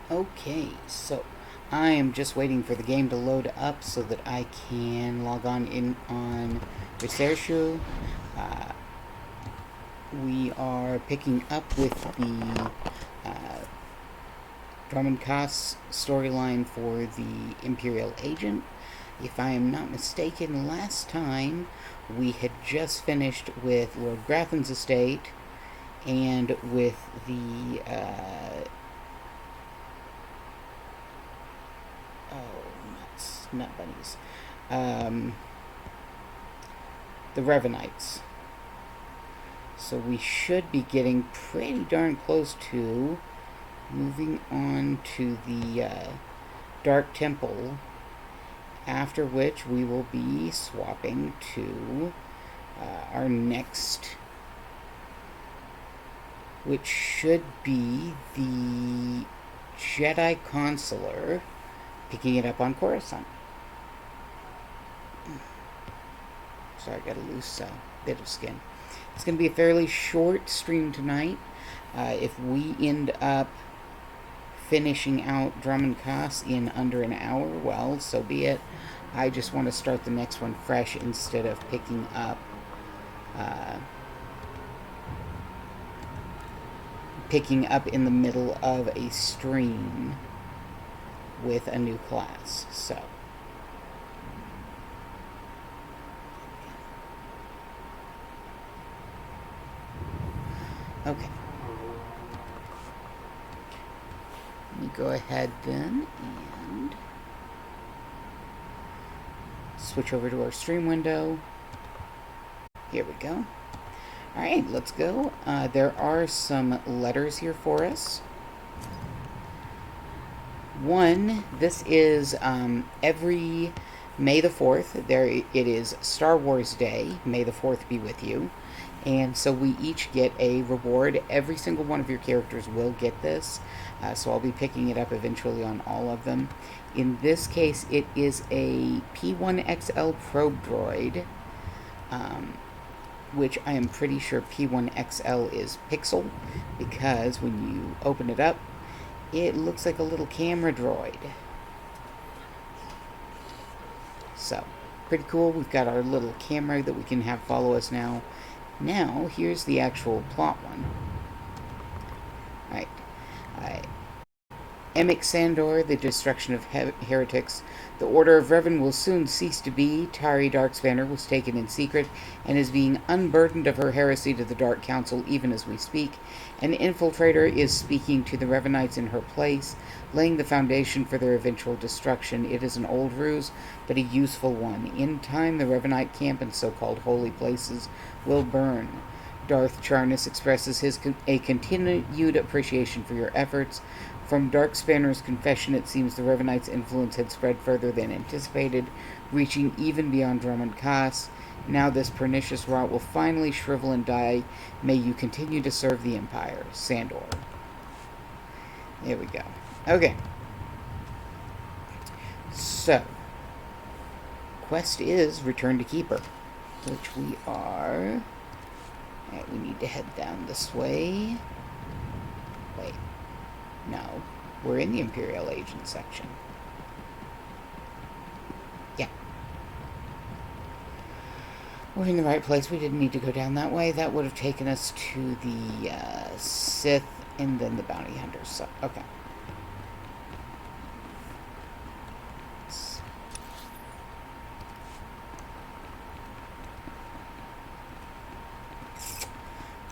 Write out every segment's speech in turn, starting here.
Okay, so I am just waiting for the game to load up so that I can log on in on Researchu. Uh, we are picking up with the uh, Drummond Koss storyline for the Imperial Agent. If I am not mistaken, last time we had just finished with Lord Graffin's estate and with the nut bunnies. Um, the Revenites. So we should be getting pretty darn close to moving on to the Dark Temple, after which we will be swapping to our next, which should be the Jedi Consular, picking it up on Coruscant. Sorry, I got a loose bit of skin. It's going to be a fairly short stream tonight. If we end up finishing out Drummond Koss in under an hour, well, so be it. I just want to start the next one fresh instead of picking up in the middle of a stream with a new class. So okay, let me go ahead then and switch over to our stream window. Here we go. Alright, let's go. There are some letters here for us. One, this is every May the 4th. It is Star Wars Day. May the 4th be with you. And so we each get a reward. Every single one of your characters will get this. So I'll be picking it up eventually on all of them. In this case, it is a P1XL probe droid, which I am pretty sure P1XL is Pixel, because when you open it up, it looks like a little camera droid. So, pretty cool. We've got our little camera that we can have follow us now. Now, here's the actual plot one. Alright. Emic Sandor, the destruction of heretics. The Order of Revan will soon cease to be. Tari Darkspanner was taken in secret and is being unburdened of her heresy to the Dark Council even as we speak. An infiltrator is speaking to the Revenites in her place, laying the foundation for their eventual destruction. It is an old ruse, but a useful one. In time, the Revenite camp and so-called holy places will burn. Darth Charnus expresses a continued appreciation for your efforts. From Darkspanner's confession, it seems the Revenites' influence had spread further than anticipated, reaching even beyond Drummond Koss. Now this pernicious rot will finally shrivel and die. May you continue to serve the Empire. Sandor. There we go. Okay. So, quest is Return to Keeper, which we are... Alright, we need to head down this way. Wait. No. We're in the Imperial Agent section. Yeah. We're in the right place. We didn't need to go down that way. That would have taken us to the Sith and then the Bounty Hunters. So, okay.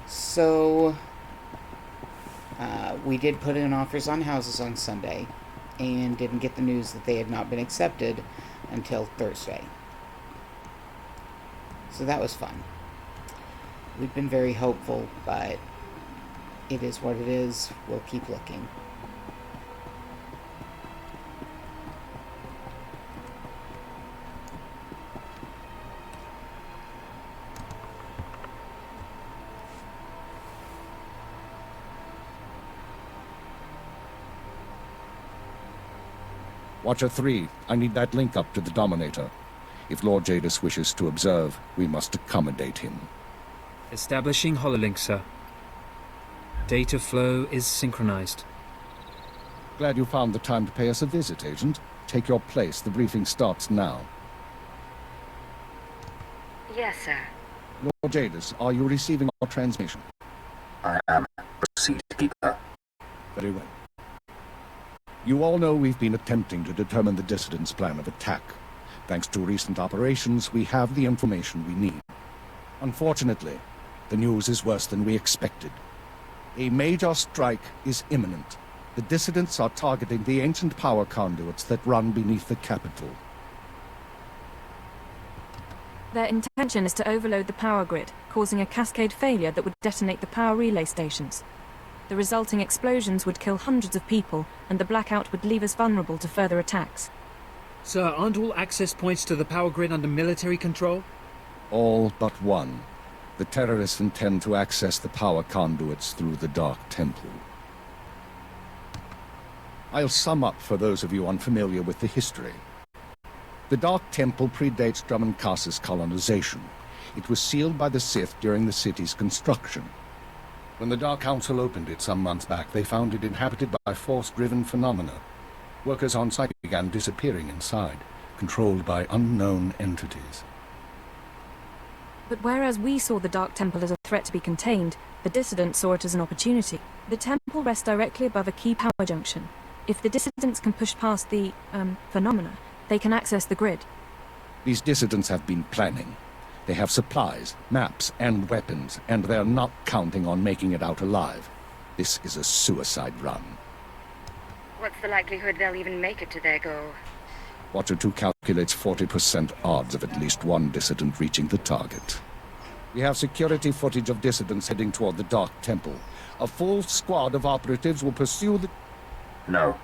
So, we did put in offers on houses on Sunday and didn't get the news that they had not been accepted until Thursday. So that was fun. We've been very hopeful, but it is what it is. We'll keep looking. Watcher 3, I need that link up to the Dominator. If Lord Jadus wishes to observe, we must accommodate him. Establishing hololink, sir. Data flow is synchronized. Glad you found the time to pay us a visit, Agent. Take your place. The briefing starts now. Yes, sir. Lord Jadis, are you receiving our transmission? I am. Proceed, Keeper. Very well. You all know we've been attempting to determine the dissidents' plan of attack. Thanks to recent operations, we have the information we need. Unfortunately, the news is worse than we expected. A major strike is imminent. The dissidents are targeting the ancient power conduits that run beneath the capital. Their intention is to overload the power grid, causing a cascade failure that would detonate the power relay stations. The resulting explosions would kill hundreds of people, and the blackout would leave us vulnerable to further attacks. Sir, aren't all access points to the power grid under military control? All but one. The terrorists intend to access the power conduits through the Dark Temple. I'll sum up for those of you unfamiliar with the history. The Dark Temple predates Drummond Cass's colonization. It was sealed by the Sith during the city's construction. When the Dark Council opened it some months back, they found it inhabited by force-driven phenomena. Workers on site began disappearing inside, controlled by unknown entities. But whereas we saw the Dark Temple as a threat to be contained, the dissidents saw it as an opportunity. The temple rests directly above a key power junction. If the dissidents can push past the, phenomena, they can access the grid. These dissidents have been planning. They have supplies, maps, and weapons, and they're not counting on making it out alive. This is a suicide run. What's the likelihood they'll even make it to their goal? Watcher 2 calculates 40% odds of at least one dissident reaching the target. We have security footage of dissidents heading toward the Dark Temple. A full squad of operatives will pursue the... No,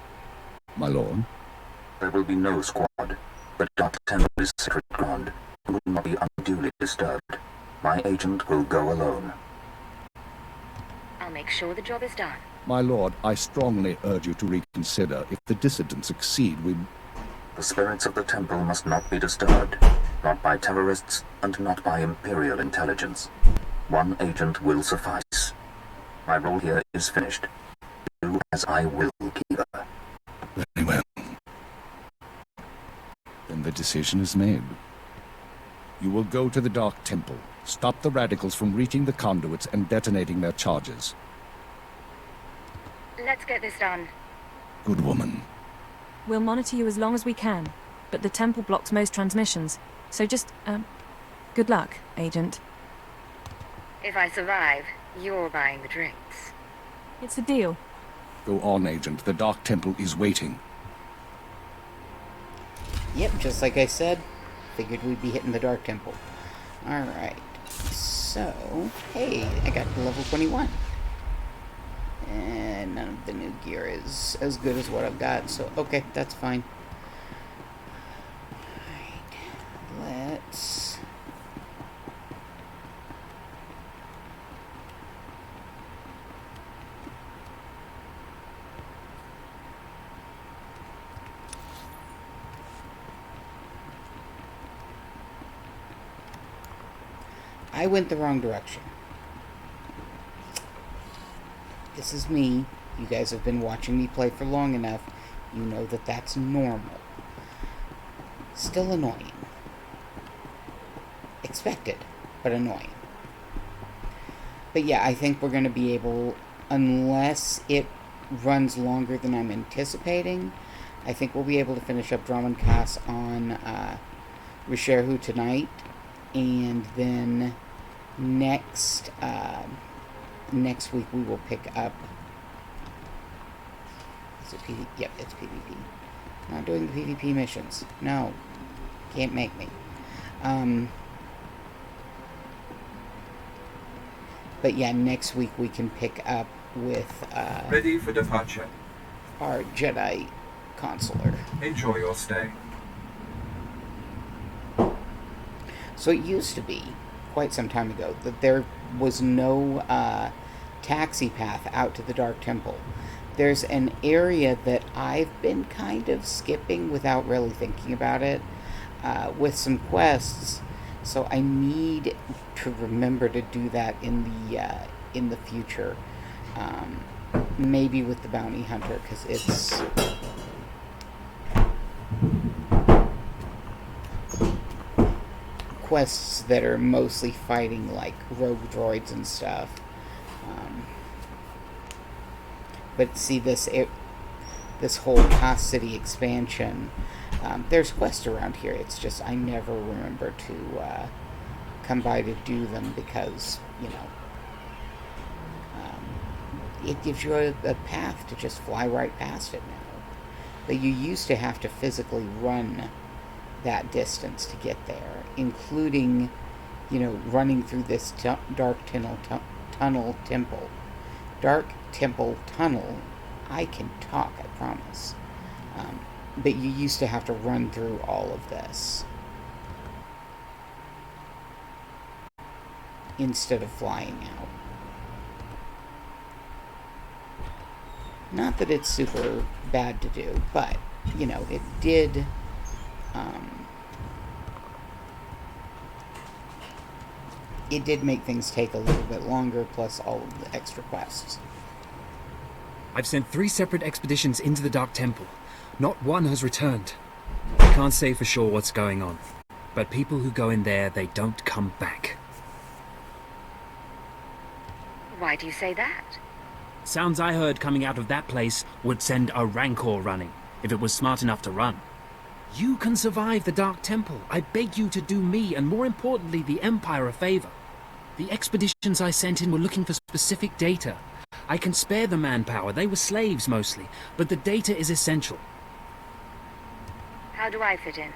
My lord? there will be no squad. The Dark Temple is sacred ground. It will not be unduly disturbed. My agent will go alone. I'll make sure the job is done. My lord, I strongly urge you to reconsider. If the dissidents succeed, we... The spirits of the temple must not be disturbed. Not by terrorists, and not by Imperial intelligence. One agent will suffice. My role here is finished. Do as I will, Keeper. Very well. Then the decision is made. You will go to the Dark Temple, stop the radicals from reaching the conduits and detonating their charges. Let's get this done. Good woman. We'll monitor you as long as we can, but the temple blocks most transmissions. So just, good luck, Agent. If I survive, you're buying the drinks. It's a deal. Go on, Agent. The Dark Temple is waiting. Yep, just like I said, figured we'd be hitting the Dark Temple. Alright, so, hey, I got to level 21. And none of the new gear is as good as what I've got, so okay, that's fine. Alright, let's... I went the wrong direction. This is me. You guys have been watching me play for long enough. You know that that's normal. Still annoying. Expected, but annoying. But yeah, I think we're going to be able, unless it runs longer than I'm anticipating, I think we'll be able to finish up Drummond Cass on Risherhu tonight, and then next week we will pick up... Is it PvP? Yep, it's PvP. Not doing the PvP missions. No. Can't make me. But yeah, next week we can pick up with Ready for departure. our Jedi consular. Enjoy your stay. So it used to be, quite some time ago, that there was no taxi path out to the Dark Temple. There's an area that I've been kind of skipping without really thinking about it, with some quests, so I need to remember to do that in the future. maybe with the bounty hunter, because it's quests that are mostly fighting like rogue droids and stuff. But see, this whole Cos City expansion, there's quests around here. It's just I never remember to come by to do them because, you know, it gives you a path to just fly right past it now. But you used to have to physically run that distance to get there, including, you know, running through this Dark Temple. Dark Temple Tunnel. I can talk, I promise. But you used to have to run through all of this instead of flying out. Not that it's super bad to do, but, you know, it did, it did make things take a little bit longer, plus all of the extra quests. I've sent 3 separate expeditions into the Dark Temple. Not one has returned. I can't say for sure what's going on, but people who go in there, they don't come back. Why do you say that? Sounds I heard coming out of that place would send a Rancor running, if it was smart enough to run. You can survive the Dark Temple. I beg you to do me, and more importantly, the Empire a favor. The expeditions I sent in were looking for specific data. I can spare the manpower, they were slaves mostly, but the data is essential. How do I fit in?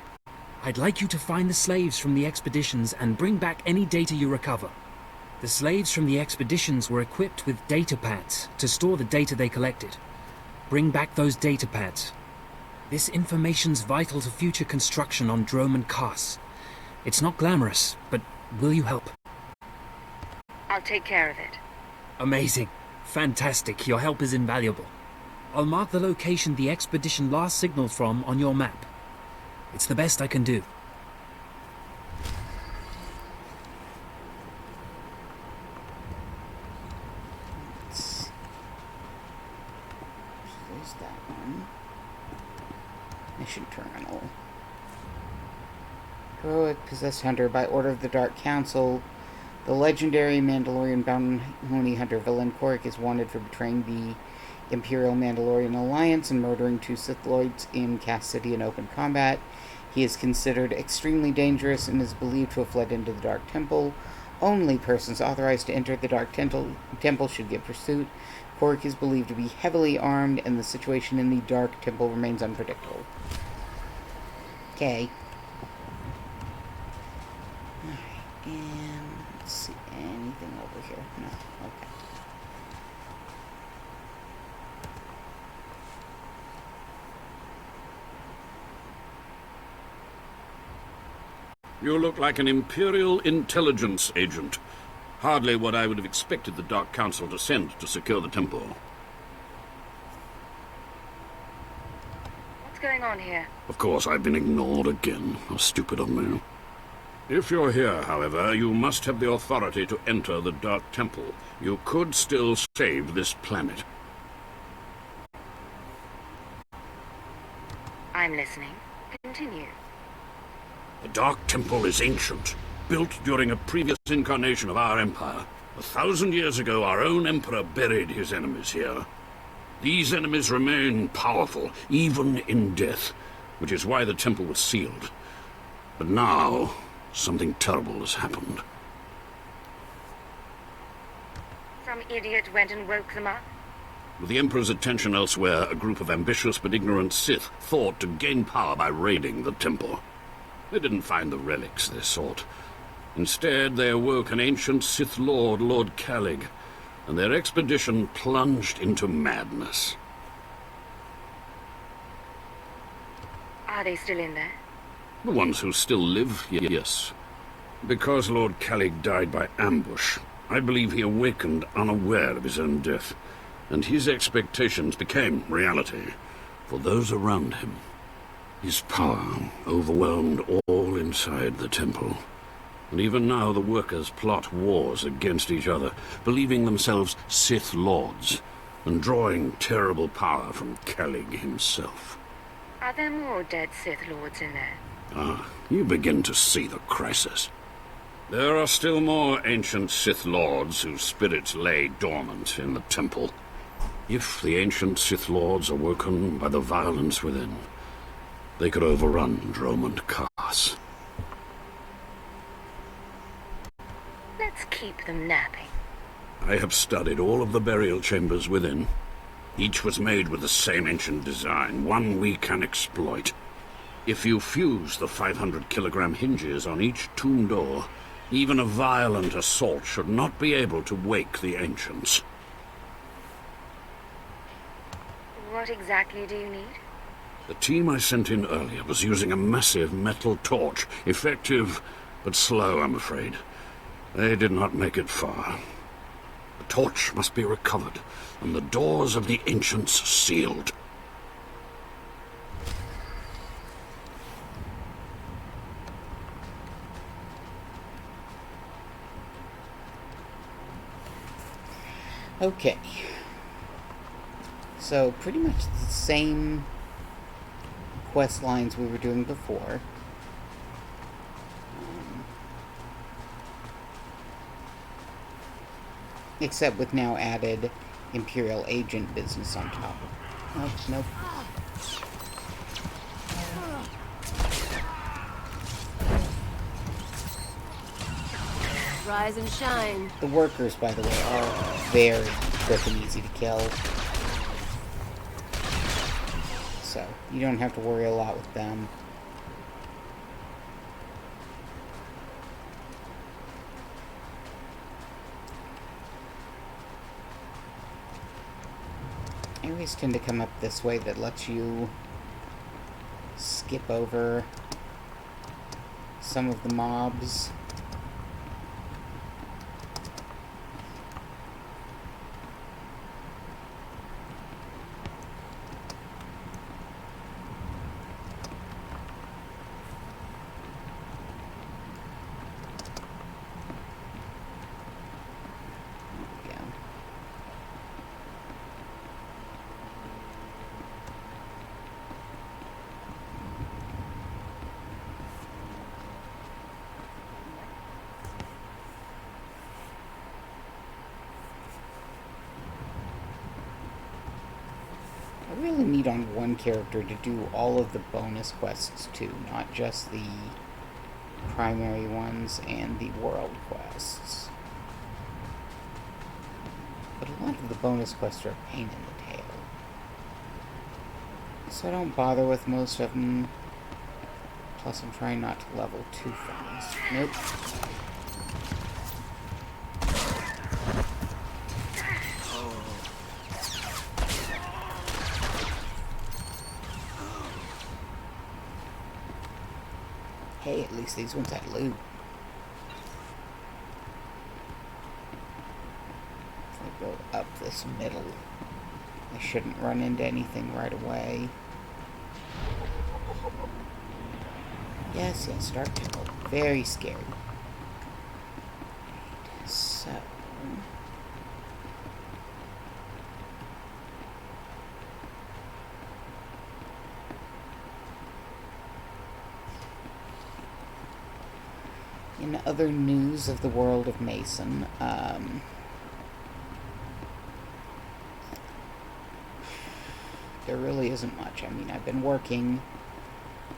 I'd like you to find the slaves from the expeditions and bring back any data you recover. The slaves from the expeditions were equipped with data pads to store the data they collected. Bring back those data pads. This information's vital to future construction on Dromund Kaas. It's not glamorous, but will you help? I'll take care of it. Amazing. Fantastic. Your help is invaluable. I'll mark the location the expedition last signaled from on your map. It's the best I can do. There's that one. Mission terminal. Heroic possessed hunter by order of the Dark Council. The legendary Mandalorian bounty hunter villain Korik is wanted for betraying the Imperial Mandalorian Alliance and murdering 2 Sith Lords in Cos City in open combat. He is considered extremely dangerous and is believed to have fled into the Dark Temple. Only persons authorized to enter the Dark Temple should give pursuit. Korik is believed to be heavily armed, and the situation in the Dark Temple remains unpredictable. Okay. Alright, and let's see, anything over here? No, okay. You look like an Imperial intelligence agent. Hardly what I would have expected the Dark Council to send to secure the temple. What's going on here? Of course, I've been ignored again. How stupid of me. If you're here, however, you must have the authority to enter the Dark Temple. You could still save this planet. I'm listening. Continue. The Dark Temple is ancient, built during a previous incarnation of our empire. 1,000 years ago, our own emperor buried his enemies here. These enemies remain powerful, even in death, which is why the temple was sealed. But now, something terrible has happened. Some idiot went and woke them up? With the Emperor's attention elsewhere, a group of ambitious but ignorant Sith thought to gain power by raiding the temple. They didn't find the relics they sought. Instead, they awoke an ancient Sith Lord, Lord Calig, and their expedition plunged into madness. Are they still in there? The ones who still live, yes. Because Lord Calig died by ambush, I believe he awakened unaware of his own death, and his expectations became reality for those around him. His power overwhelmed all inside the temple. And even now the workers plot wars against each other, believing themselves Sith Lords. and drawing terrible power from Kellig himself. Are there more dead Sith Lords in there? Ah, you begin to see the crisis. There are still more ancient Sith Lords whose spirits lay dormant in the temple. If the ancient Sith Lords are woken by the violence within, they could overrun Dromund Kaas. Let's keep them napping. I have studied all of the burial chambers within. Each was made with the same ancient design, one we can exploit. If you fuse the 500-kilogram hinges on each tomb door, even a violent assault should not be able to wake the ancients. What exactly do you need? The team I sent in earlier was using a massive metal torch. Effective, but slow, I'm afraid. They did not make it far. The torch must be recovered, and the doors of the ancients sealed. Okay. So, pretty much the same quest lines we were doing before. Except with now added Imperial agent business on top. Nope, nope. Rise and shine. The workers, by the way, are very quick and easy to kill. So, you don't have to worry a lot with them. Areas tend to come up this way that lets you skip over some of the mobs. I really need on one character to do all of the bonus quests too, not just the primary ones and the world quests. But a lot of the bonus quests are a pain in the tail. So I don't bother with most of them. Plus I'm trying not to level too fast. Nope. Hey, at least these ones had loot. If I go up this middle, I shouldn't run into anything right away. Yes, yes, Dark Temple. Very scary. So... in other news of the world of Mason, there really isn't much. I mean, I've been working,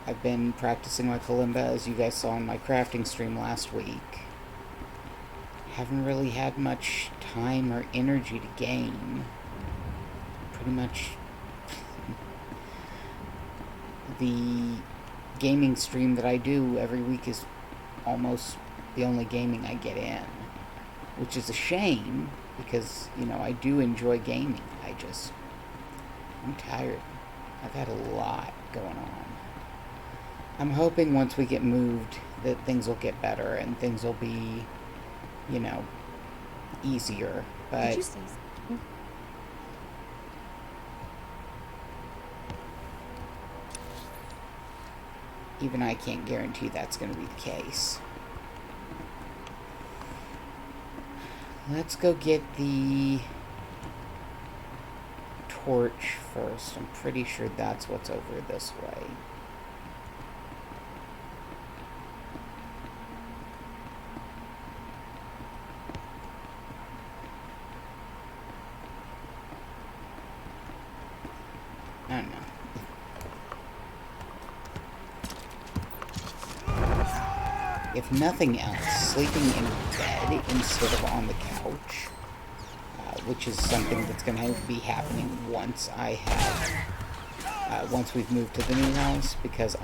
I've been practicing my kalimba, as you guys saw in my crafting stream last week. Haven't really had much time or energy to game. Pretty much the gaming stream that I do every week is almost the only gaming I get in, which is a shame because, you know, I do enjoy gaming. I'm tired. I've had a lot going on. I'm hoping once we get moved that things will get better and things will be, you know, easier. But Did you say something? even I can't guarantee that's going to be the case. Let's go get the torch first. I'm pretty sure that's what's over this way. I don't know. If nothing else, sleeping in bed instead of on the couch, which is something that's going to be happening once I have, once we've moved to the new house, because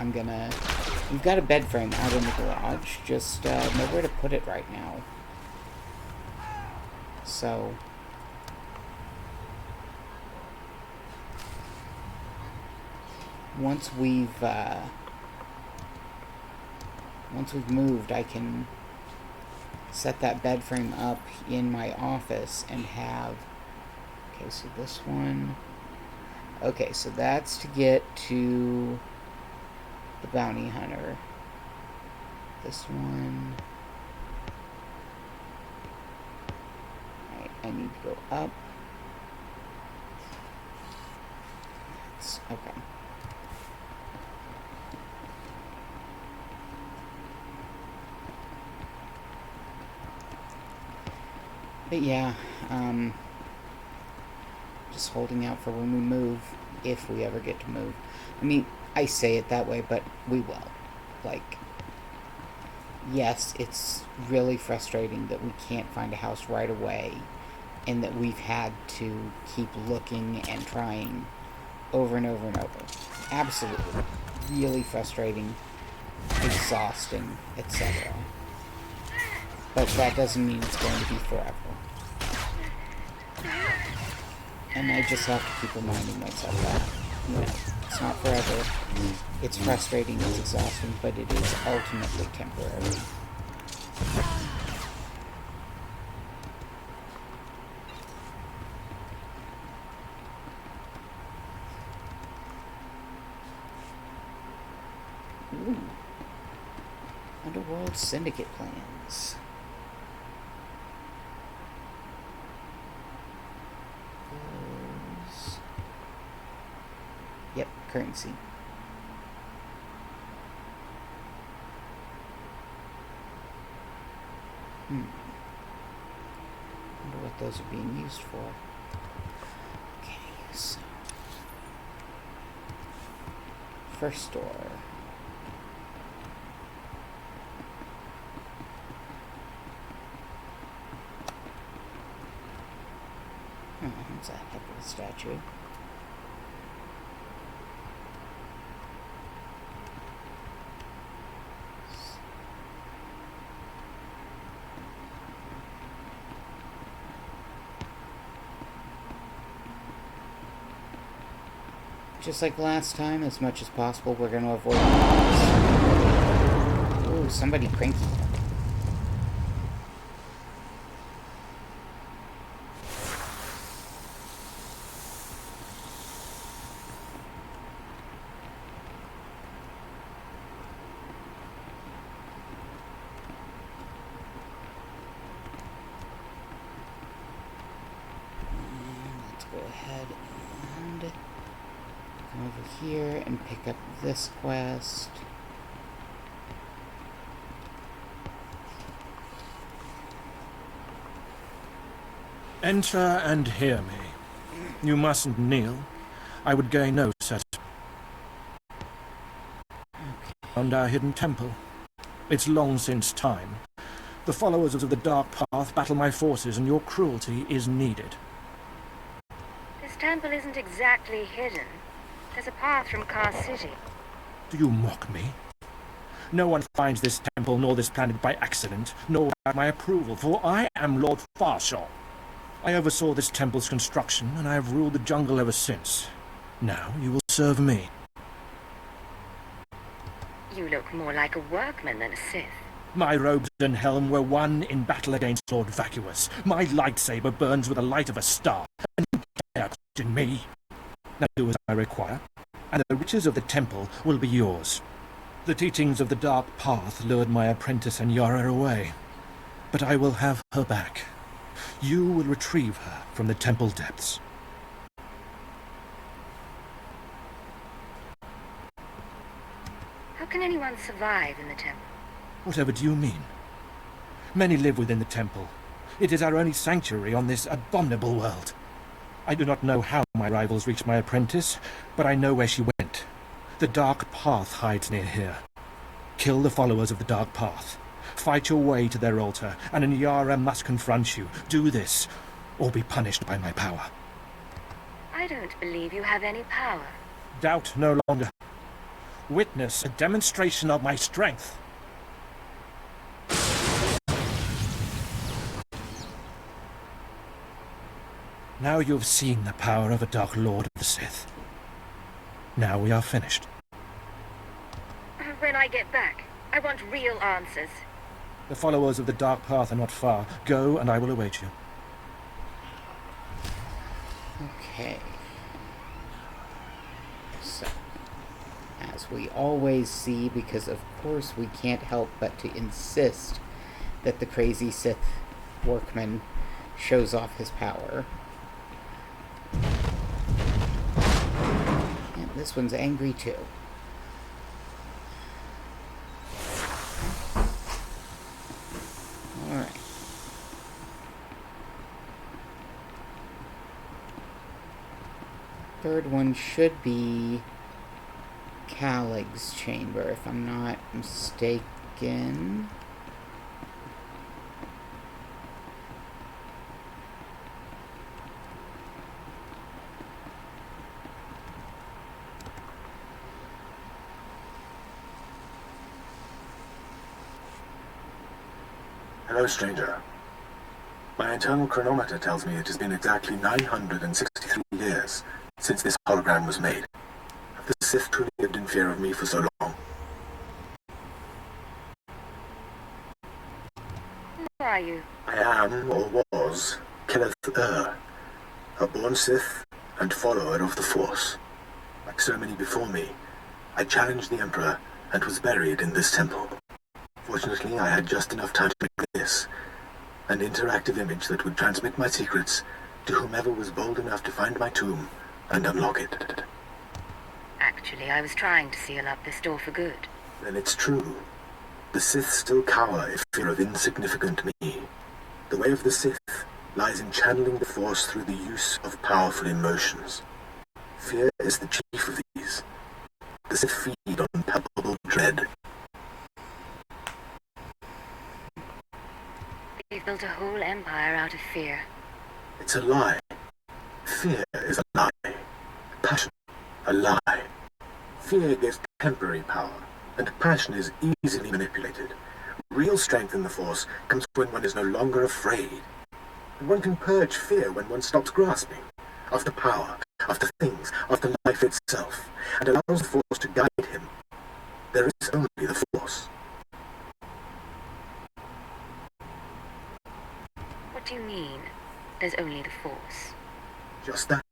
we've got a bed frame out in the garage, just nowhere to put it right now. So, once we've moved, I can set that bed frame up in my office and have... Okay, so this one... Okay, so that's to get to the bounty hunter. This one... Alright, I need to go up. Okay. But yeah, just holding out for when we move, if we ever get to move. I mean, I say it that way, but we will. Like, yes, it's really frustrating that we can't find a house right away, and that we've had to keep looking and trying over and over and over. Absolutely. Really frustrating, exhausting, etc. But that doesn't mean it's going to be forever. And I just have to keep reminding myself that, you know, it's not forever. It's frustrating, it's exhausting, but it is ultimately temporary. Ooh. Underworld Syndicate plans. Yep, currency. Wonder what those are being used for. Okay, so... First store. Oh, that's a heck of a statue. Just like last time, as much as possible, we're going to avoid mobs. Ooh, somebody cranky. Let's go ahead and... over here and pick up this quest. Enter and hear me. You mustn't kneel. I would gain no satisfaction. Found our hidden temple. It's long since time. The followers of the Dark Path battle my forces, and your cruelty is needed. This temple isn't exactly hidden. There's a path from Car City. Do you mock me? No one finds this temple nor this planet by accident, nor without my approval, for I am Lord Farshaw. I oversaw this temple's construction, and I have ruled the jungle ever since. Now you will serve me. You look more like a workman than a Sith. My robes and helm were won in battle against Lord Vacuous. My lightsaber burns with the light of a star, and you dare question me. Now do as I require, and the riches of the temple will be yours. The teachings of the Dark Path lured my apprentice Anyara away, but I will have her back. You will retrieve her from the temple depths. How can anyone survive in the temple? Whatever do you mean? Many live within the temple. It is our only sanctuary on this abominable world. I do not know how my rivals reached my apprentice, but I know where she went. The Dark Path hides near here. Kill the followers of the Dark Path. Fight your way to their altar, and Nyara must confront you. Do this, or be punished by my power. I don't believe you have any power. Doubt no longer. Witness a demonstration of my strength. Now you have seen the power of a Dark Lord of the Sith. Now we are finished. When I get back, I want real answers. The followers of the Dark Path are not far. Go, and I will await you. Okay. So, as we always see, because of course we can't help but to insist that the crazy Sith workman shows off his power. And this one's angry too. Alright. Third one should be Calig's chamber, if I'm not mistaken. Hello, stranger. My internal chronometer tells me it has been exactly 963 years since this hologram was made. Have the Sith truly lived in fear of me for so long? Who are you? I am, or was, Kenneth a born Sith and follower of the Force. Like so many before me, I challenged the Emperor and was buried in this temple. Fortunately, I had just enough time to make this, an interactive image that would transmit my secrets to whomever was bold enough to find my tomb and unlock it. Actually, I was trying to seal up this door for good. Then it's true. The Sith still cower in fear of insignificant me. The way of the Sith lies in channeling the Force through the use of powerful emotions. Fear is the chief of these. The Sith feed on palpable dread. They've built a whole empire out of fear. It's a lie. Fear is a lie. Passion, a lie. Fear gives temporary power, and passion is easily manipulated. Real strength in the Force comes when one is no longer afraid. And one can purge fear when one stops grasping after power, after things, after life itself, and allows the Force to guide him. There is only the Force. What do you mean, there's only the Force? Just that.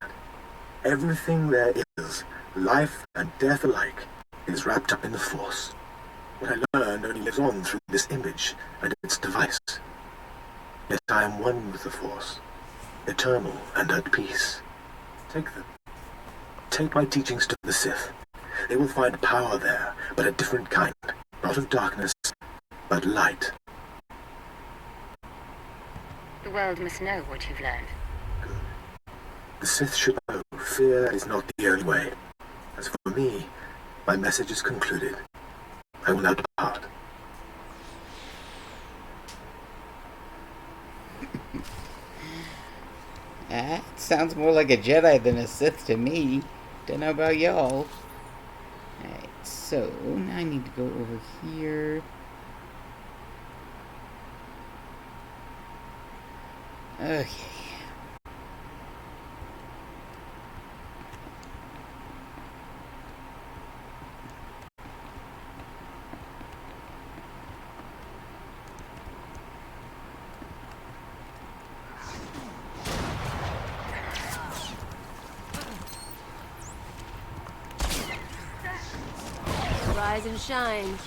Everything there is, life and death alike, is wrapped up in the Force. What I learned only lives on through this image and its device. Yet I am one with the Force, eternal and at peace. Take them. Take my teachings to the Sith. They will find power there, but a different kind. Not of darkness, but light. The world must know what you've learned. Good. The Sith should know fear is not the only way. As for me, my message is concluded. I will now depart. That sounds more like a Jedi than a Sith to me. Don't know about y'all. Alright, so now I need to go over here. Okay. Rise and shine.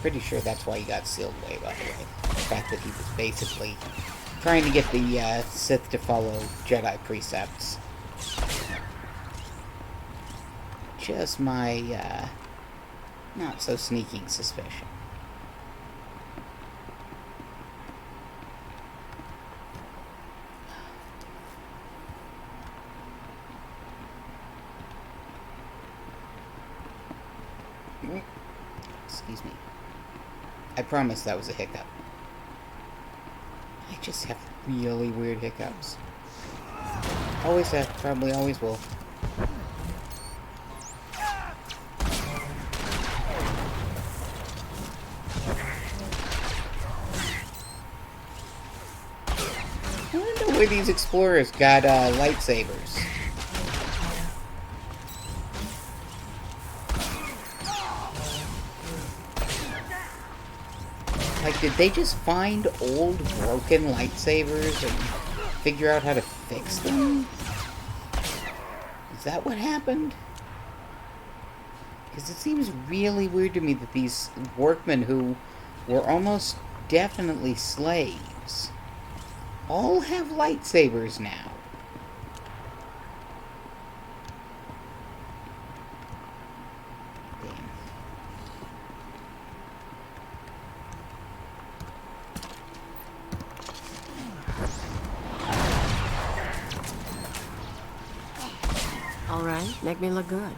Pretty sure that's why he got sealed away, by the way. The fact that he was basically trying to get the Sith to follow Jedi precepts. Just my, not so sneaking suspicion. Excuse me. I promise that was a hiccup. I just have really weird hiccups. Always have, probably always will. I wonder where these explorers got lightsabers. Like, did they just find old, broken lightsabers and figure out how to fix them? Is that what happened? Because it seems really weird to me that these workmen who were almost definitely slaves all have lightsabers now. All right, make me look good.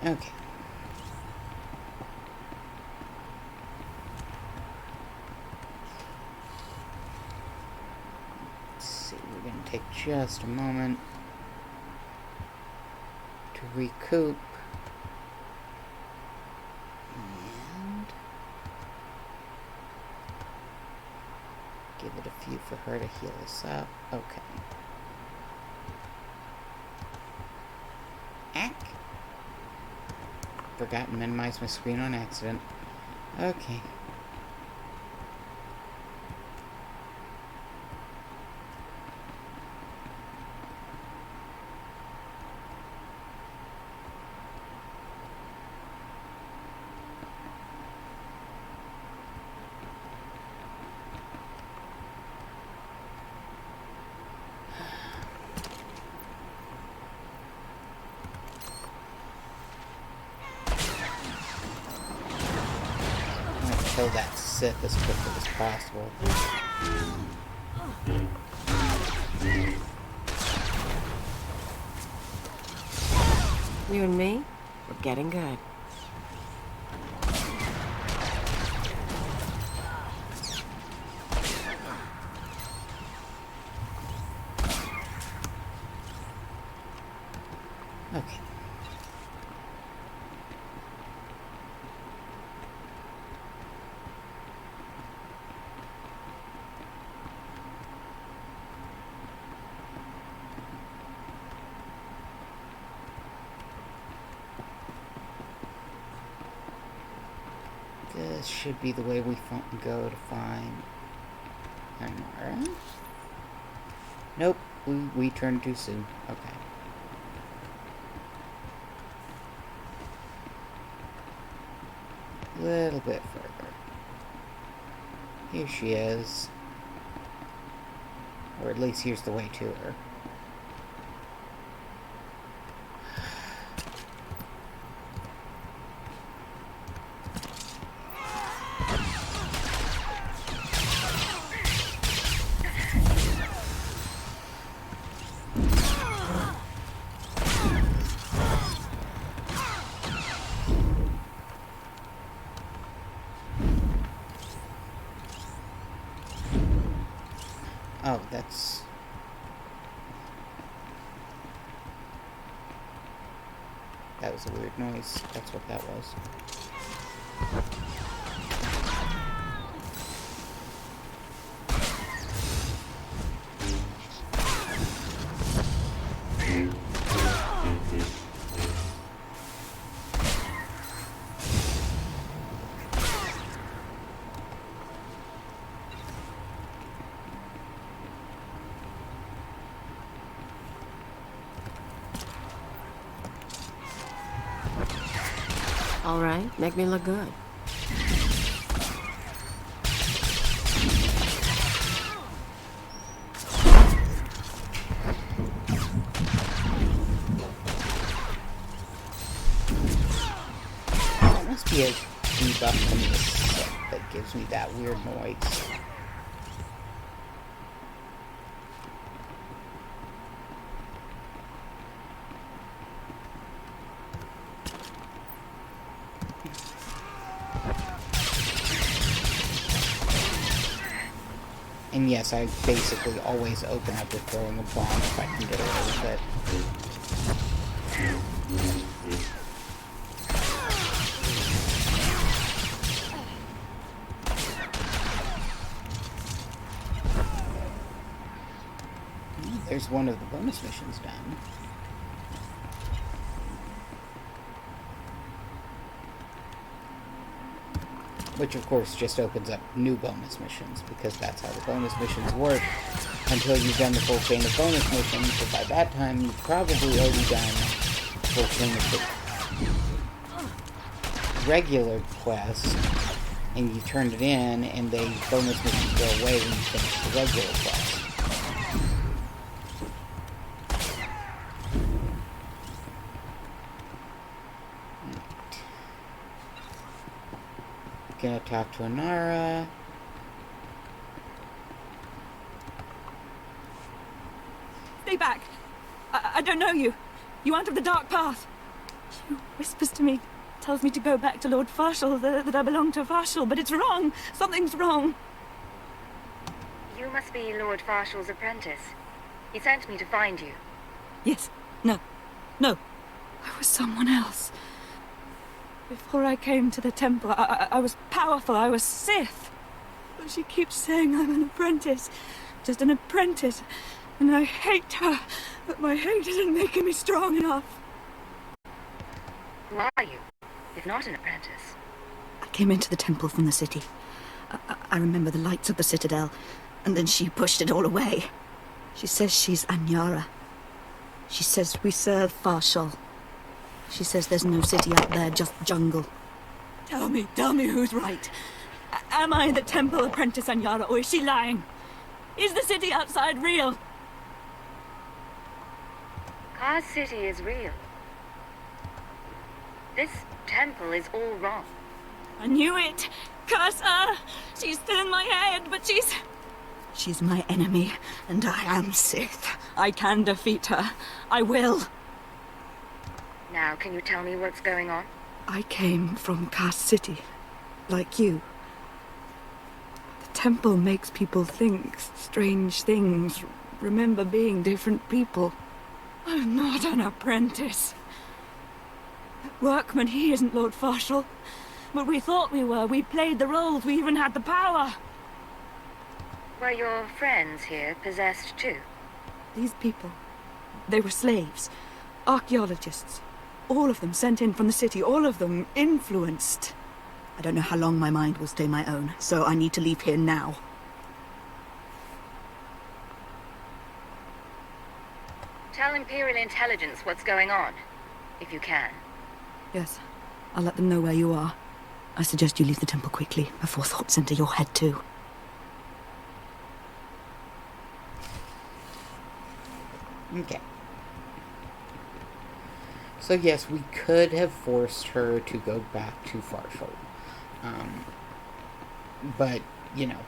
Okay. Let's see, we're going to take just a moment to recoup. And give it a few for her to heal us up. Okay. Forgot to minimize my screen on accident. Okay. Kill that Sith as quickly as possible. You and me, we're getting good. Okay. This should be the way we go to find Amara. Nope, we turned too soon. Okay. A little bit further. Here she is. Or at least here's the way to her. Oh, that's... That was a weird noise. That's what that was. All right, make me look good. That must be a debuff from the set that gives me that weird noise. And yes, I basically always open up with throwing a bomb if I can get away with it. There's one of the bonus missions done. Which, of course, just opens up new bonus missions, because that's how the bonus missions work until you've done the full chain of bonus missions, but by that time you've probably already done the full chain of the regular quest, and you turned it in, and the bonus missions go away when you finish the regular quest. Gonna talk to Inara. Stay back! I don't know you. You aren't of the Dark Path. She whispers to me, tells me to go back to Lord Farshall, that I belong to Farshall, but it's wrong. Something's wrong. You must be Lord Farshall's apprentice. He sent me to find you. Yes. No. No. I was someone else. Before I came to the temple, I was powerful, I was Sith. But she keeps saying I'm an apprentice. Just an apprentice. And I hate her. But my hate isn't making me strong enough. Who are you, if not an apprentice? I came into the temple from the city. I remember the lights of the citadel, and then she pushed it all away. She says she's Anyara. She says we serve Farshall. She says there's no city out there, just jungle. Tell me who's right. Am I the temple apprentice Anyara, or is she lying? Is the city outside real? Kars City is real. This temple is all wrong. I knew it. Curse her! She's still in my head, but she's my enemy, and I am Sith. I can defeat her. I will. Now, can you tell me what's going on? I came from Kars City, like you. The temple makes people think strange things, remember being different people. I'm not an apprentice. Workman, he isn't Lord Farshall. But we thought we were. We played the roles. We even had the power. Were your friends here possessed too? These people, they were slaves, archaeologists. All of them sent in from the city, all of them influenced. I don't know how long my mind will stay my own, so I need to leave here now. Tell Imperial Intelligence what's going on, if you can. Yes, I'll let them know where you are. I suggest you leave the temple quickly, before thoughts enter your head too. Okay. So yes, we could have forced her to go back to Farshall. But, you know.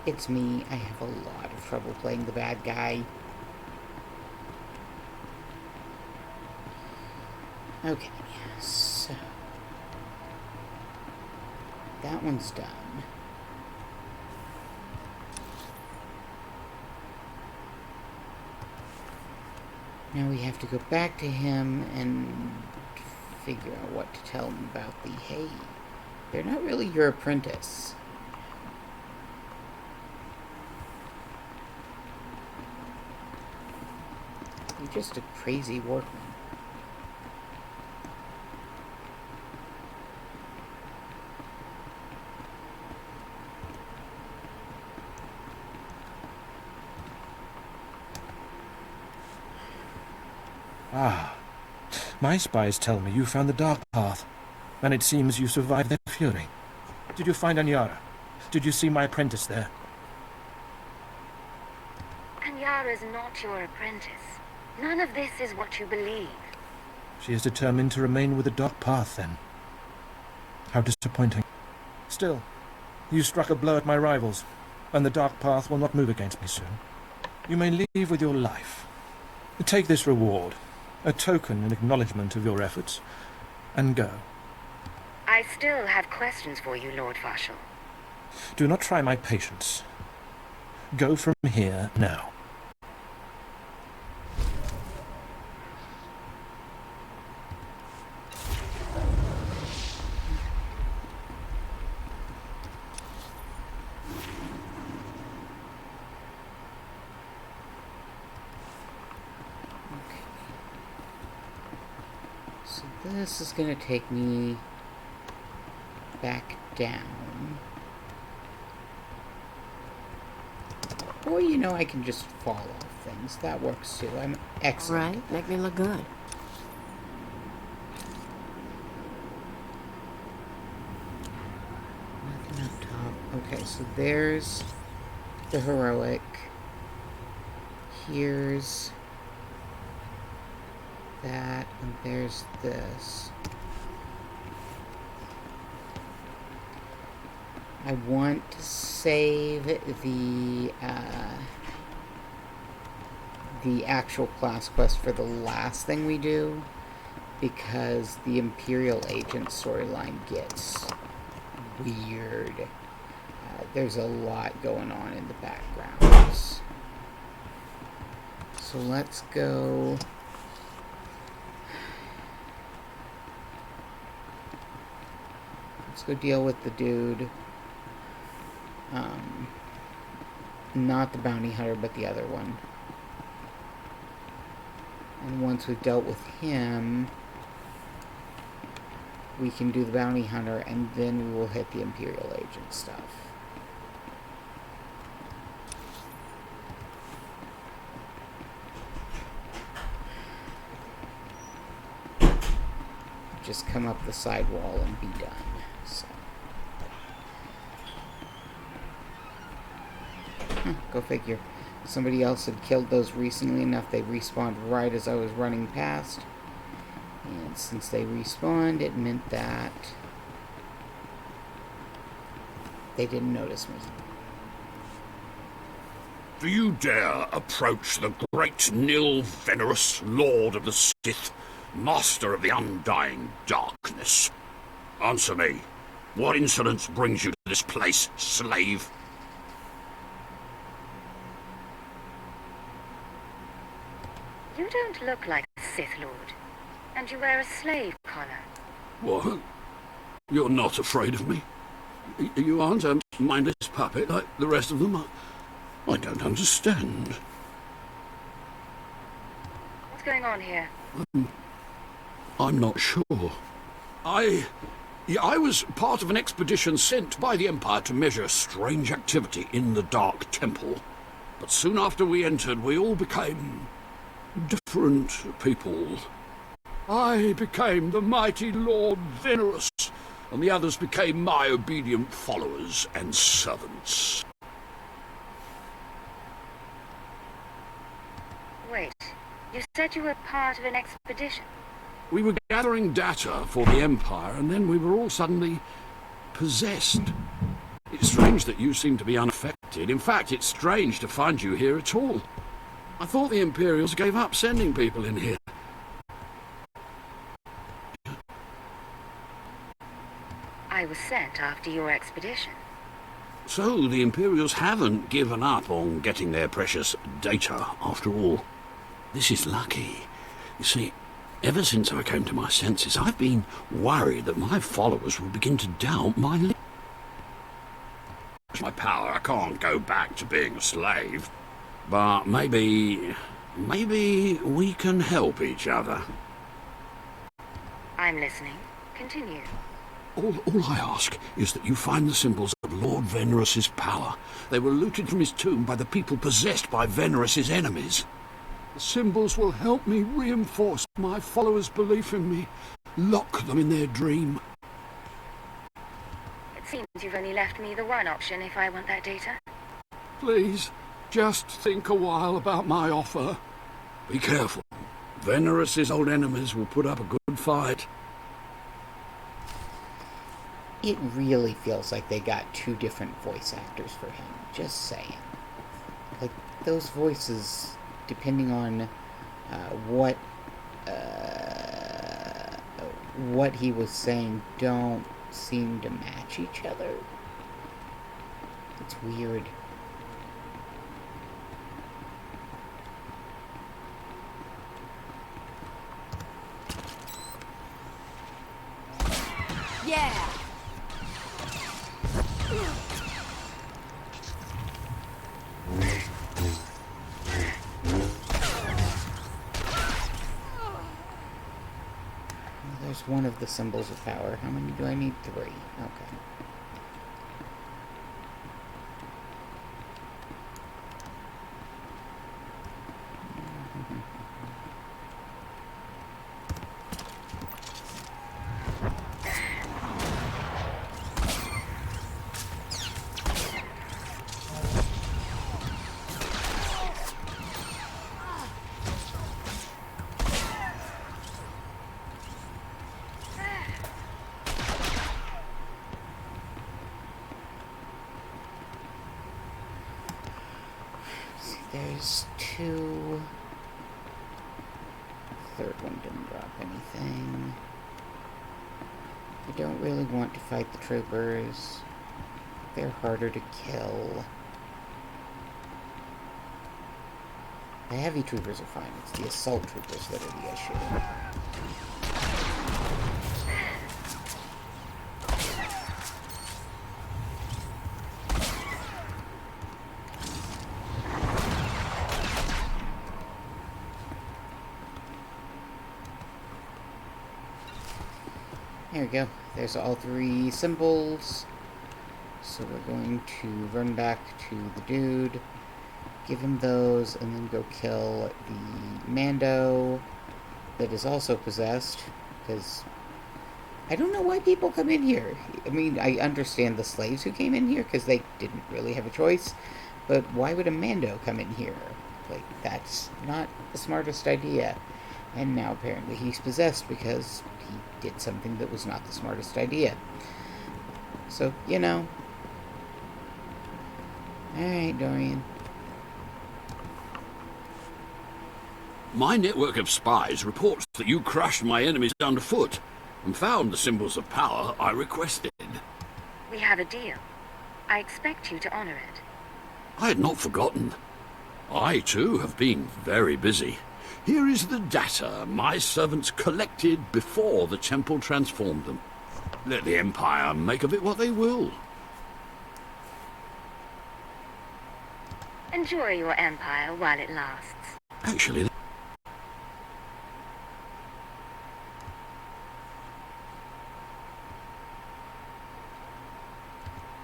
It's me. I have a lot of trouble playing the bad guy. Okay, so... that one's done. Now we have to go back to him and figure out what to tell him about the hay. They're not really your apprentice. You're just a crazy workman. Ah, my spies tell me you found the Dark Path, and it seems you survived their fury. Did you find Anyara? Did you see my apprentice there? Anyara's not your apprentice. None of this is what you believe. She is determined to remain with the Dark Path, then. How disappointing. Still, you struck a blow at my rivals, and the Dark Path will not move against me soon. You may leave with your life. Take this reward, a token in acknowledgement of your efforts, and go. I still have questions for you, Lord Varshal. Do not try my patience. Go from here now. This is going to take me back down. Or, you know, I can just fall off things. That works too. I'm excellent. Right, make me look good. Nothing up top. Okay, so there's the heroic. Here's that, and there's this. I want to save the actual class quest for the last thing we do, because the Imperial Agent storyline gets weird. There's a lot going on in the background. So let's go. Let's go deal with the dude. Not the bounty hunter, but the other one. And once we've dealt with him, we can do the bounty hunter, and then we will hit the Imperial Agent stuff. Just come up the side wall and be done. So. Go figure. Somebody else had killed those recently enough, they respawned right as I was running past. And since they respawned, it meant that they didn't notice me. Do you dare approach the great Nil Venerus, Lord of the Sith, Master of the Undying Darkness? Answer me. What insolence brings you to this place, slave? You don't look like a Sith Lord, and you wear a slave collar. What? You're not afraid of me? You aren't a mindless puppet like the rest of them? I don't understand. What's going on here? I'm not sure. I was part of an expedition sent by the Empire to measure strange activity in the Dark Temple. But soon after we entered, we all became different people. I became the mighty Lord Venerus, and the others became my obedient followers and servants. Wait, you said you were part of an expedition? We were gathering data for the Empire, and then we were all suddenly possessed. It's strange that you seem to be unaffected. In fact, it's strange to find you here at all. I thought the Imperials gave up sending people in here. I I was sent after your expedition. So the Imperials haven't given up on getting their precious data, after all. This is lucky. You see, ever since I came to my senses, I've been worried that my followers will begin to doubt my power. I can't go back to being a slave. But maybe we can help each other. I'm listening. Continue. All I ask is that you find the symbols of Lord Venerus's power. They were looted from his tomb by the people possessed by Venerus's enemies. The symbols will help me reinforce my followers' belief in me, lock them in their dream. It seems you've only left me the one option if I want that data. Please, just think a while about my offer. Be careful. Venerus's old enemies will put up a good fight. It really feels like they got two different voice actors for him. Just saying. Like, those voices, depending on what he was saying, don't seem to match each other. It's weird. Yeah! There's one of the symbols of power. How many do I need? 3. Okay. There's 2. Third one didn't drop anything. I don't really want to fight the troopers. They're harder to kill. The heavy troopers are fine. It's the assault troopers that are the issue. There we go. There's all 3 symbols. So we're going to run back to the dude, give him those, and then go kill the Mando that is also possessed, because I don't know why people come in here. I mean, I understand the slaves who came in here, because they didn't really have a choice, but why would a Mando come in here? Like, that's not the smartest idea. And now apparently he's possessed because he did something that was not the smartest idea. So, you know. Alright, Dorian. My network of spies reports that you crushed my enemies underfoot and found the symbols of power I requested. We have a deal. I expect you to honor it. I had not forgotten. I, too, have been very busy. Here is the data my servants collected before the temple transformed them. Let the Empire make of it what they will. Enjoy your empire while it lasts. Actually,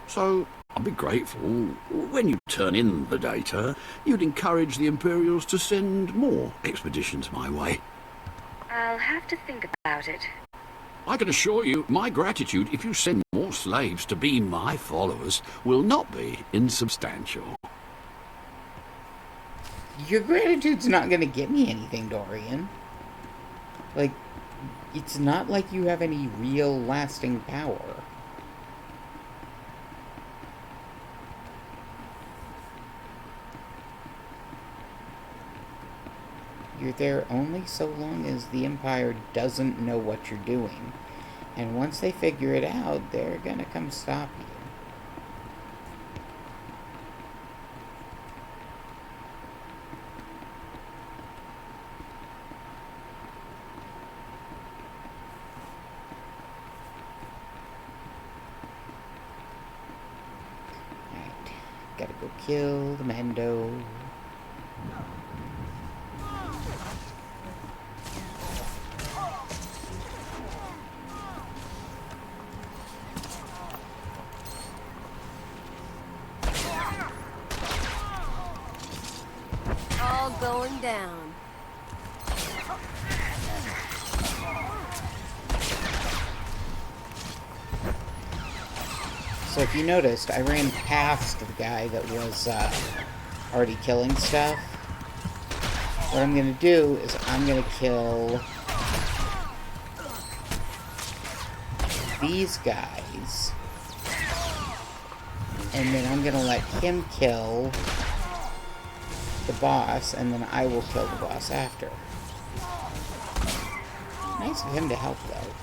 so I'll be grateful when you turn in the data. You'd encourage the Imperials to send more expeditions my way. I'll have to think about it. I can assure you my gratitude if you send more slaves to be my followers will not be insubstantial. Your gratitude's not going to get me anything, Dorian. Like, it's not like you have any real lasting power. You're there only so long as the Empire doesn't know what you're doing. And once they figure it out, they're gonna come stop you. Alright, gotta go kill the Mando. All going down. So if you noticed, I ran past the guy that was already killing stuff. What I'm gonna do is I'm gonna kill these guys. And then I'm gonna let him kill the boss, and then I will kill the boss after. Nice of him to help, though.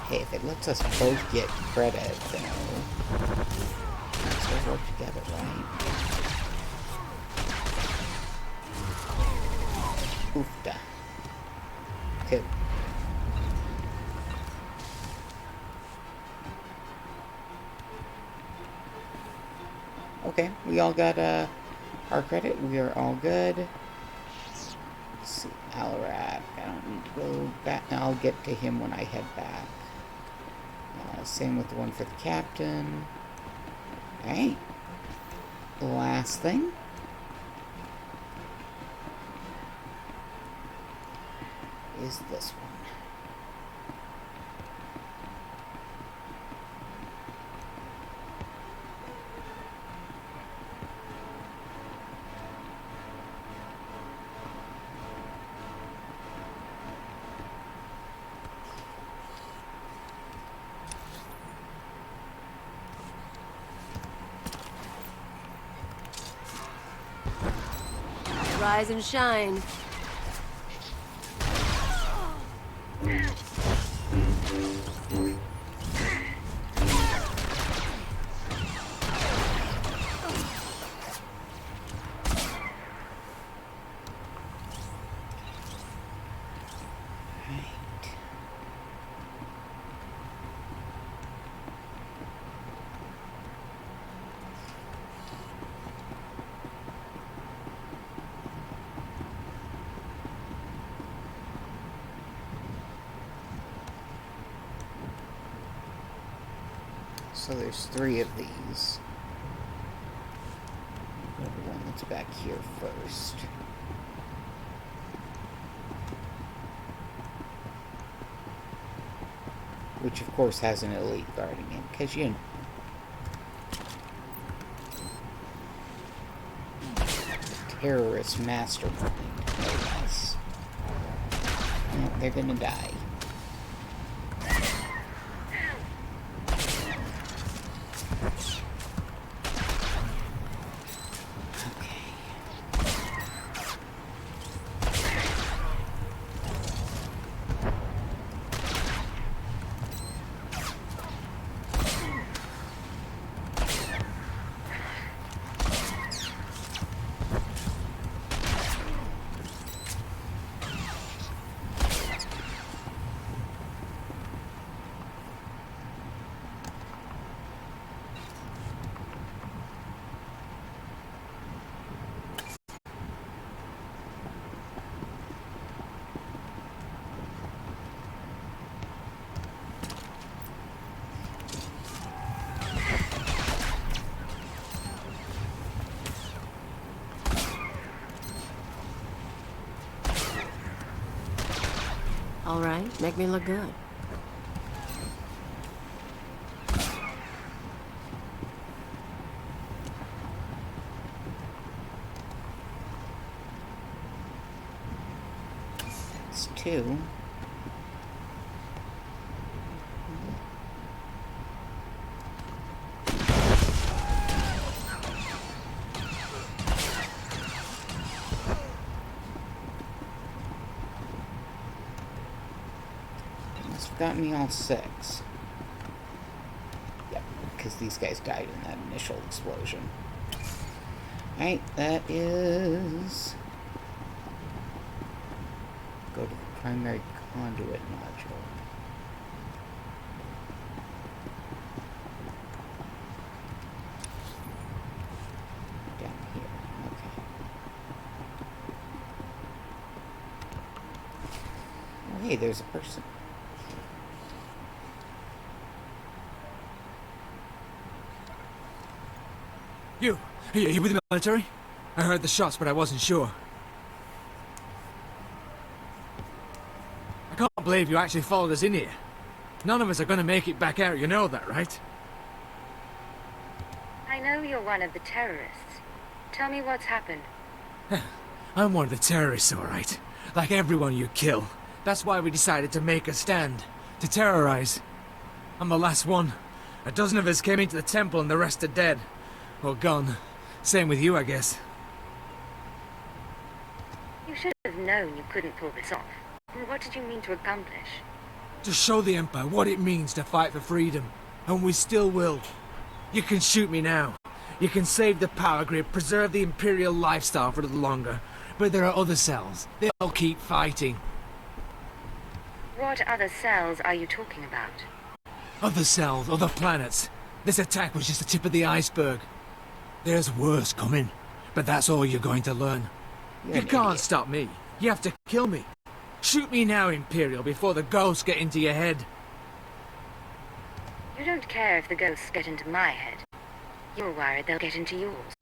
Hey, if it lets us both get credit, then let's work together, right? Oofda. Cool. Okay, we all got our credit. We are all good. Let's see, Alarak. I don't need to go back. I'll get to him when I head back. Same with the one for the captain. Alright. Last thing. Is this one. Rise and shine. So there's 3 of these. Go to the one that's back here first. Which of course has an elite guarding it, because you know. Terrorist mastermind, no less. No, they're gonna die. All right, make me look good. It's 2. got me all 6. Yep, because these guys died in that initial explosion. Alright, that is... Go to the primary conduit module. Down here, okay. Oh, hey, there's a person. You with the military? I heard the shots, but I wasn't sure. I can't believe you actually followed us in here. None of us are going to make it back out, you know that, right? I know you're one of the terrorists. Tell me what's happened. I'm one of the terrorists, all right. Like everyone you kill. That's why we decided to make a stand. To terrorize. I'm the last one. A dozen of us came into the temple and the rest are dead. Or gone. Same with you, I guess. You should have known you couldn't pull this off. What did you mean to accomplish? To show the Empire what it means to fight for freedom. And we still will. You can shoot me now. You can save the power grid, preserve the Imperial lifestyle for a little longer. But there are other cells. They'll keep fighting. What other cells are you talking about? Other cells, other planets. This attack was just the tip of the iceberg. There's worse coming. But that's all you're going to learn. You can't stop me. You have to kill me. Shoot me now, Imperial, before the ghosts get into your head. You don't care if the ghosts get into my head. You're worried they'll get into yours.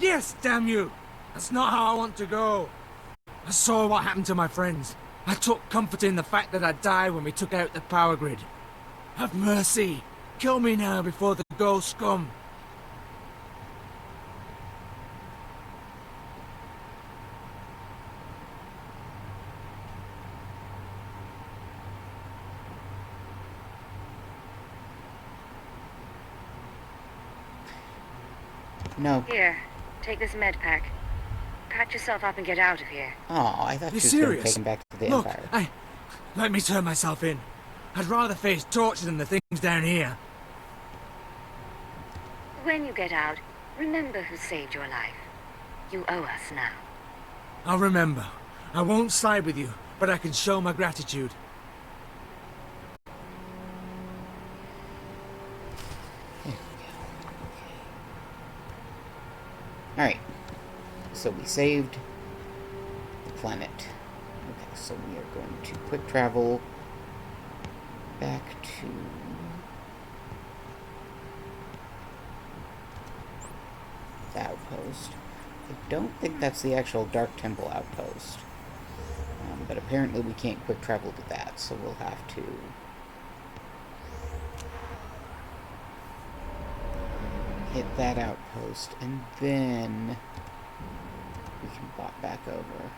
Yes, damn you! That's not how I want to go. I saw what happened to my friends. I took comfort in the fact that I died when we took out the power grid. Have mercy. Kill me now before the ghosts come. No. Here, take this med pack. Patch yourself up and get out of here. Oh, I thought You're she was going to serious? take him back to the Look, Empire. let me turn myself in. I'd rather face torture than the things down here. When you get out, remember who saved your life. You owe us now. I'll remember. I won't side with you, but I can show my gratitude. Alright. So we saved the planet. Okay, so we are going to quick travel back to the outpost. I don't think that's the actual Dark Temple outpost. But apparently we can't quick travel to that, so we'll have to hit that outpost, and then we can bot back over.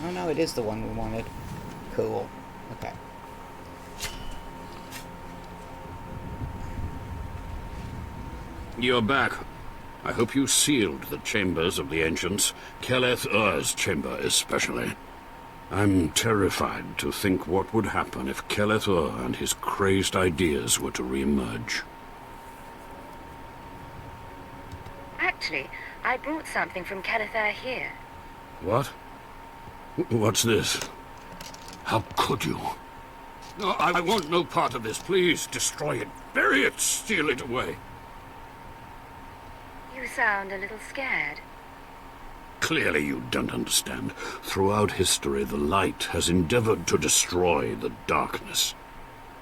Oh no, it is the one we wanted. Cool. Okay. You're back. I hope you sealed the chambers of the ancients, Keleth Ur's chamber especially. I'm terrified to think what would happen if Keleth Ur and his crazed ideas were to re-emerge. Actually, I brought something from Keleth Ur here. What? What's this? How could you? No, I want no part of this. Please, destroy it. Bury it. Steal it away. You sound a little scared. Clearly you don't understand. Throughout history, the light has endeavored to destroy the darkness.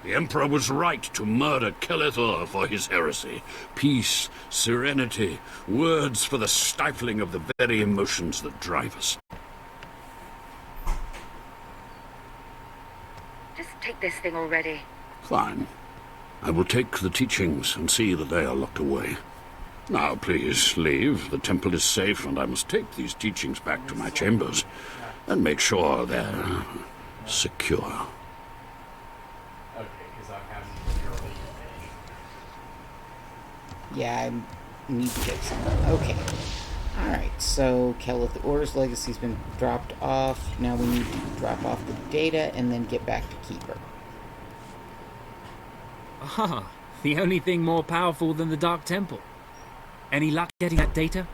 The Emperor was right to murder Keleth Ur for his heresy. Peace, serenity, words for the stifling of the very emotions that drive us. Just take this thing already. Fine. I will take the teachings and see that they are locked away. Now, please, leave. The temple is safe, and I must take these teachings back to my chambers and make sure they're secure. Yeah, I need to get some. Okay. Alright, so Kelith Orr's legacy's been dropped off. Now we need to drop off the data and then get back to Keeper. Ah, the only thing more powerful than the Dark Temple. Any luck getting that data?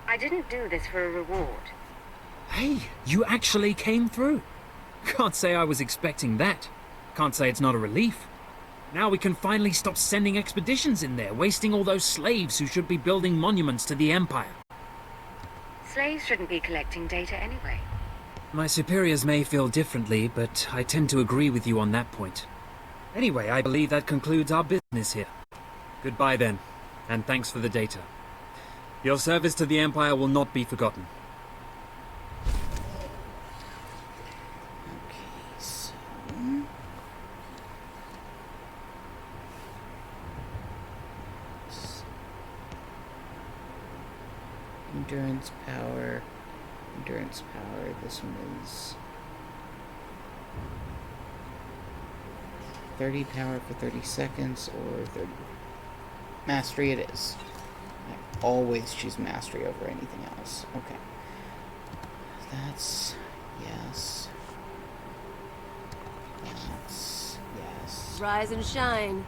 I didn't do this for a reward. Hey, you actually came through. Can't say I was expecting that. Can't say it's not a relief. Now we can finally stop sending expeditions in there, wasting all those slaves who should be building monuments to the Empire. Slaves shouldn't be collecting data anyway. My superiors may feel differently, but I tend to agree with you on that point. Anyway, I believe that concludes our business here. Goodbye then, and thanks for the data. Your service to the Empire will not be forgotten. Okay, so... Endurance power. This one is 30 power for 30 seconds or 30. Mastery it is. I always choose mastery over anything else. Okay. That's yes. That's yes. Rise and shine.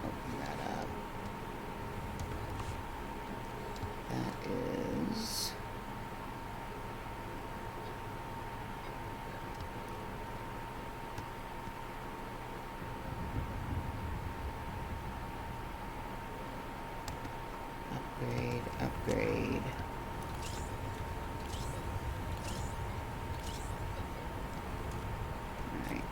Open that up. That is upgrade. Alright.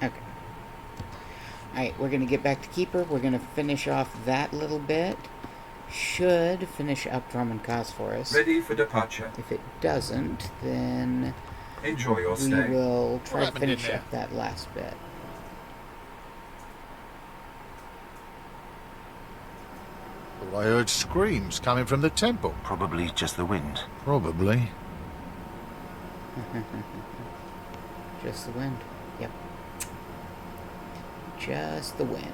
Okay. Alright, we're going to get back to Keeper. We're going to finish off that little bit. Should finish up Drummond Cause for us. Ready for departure. If it doesn't, then Enjoy your we stay. will try to finish up that last bit. I heard screams coming from the temple. Probably just the wind. Probably. Just the wind. Yep. Just the wind.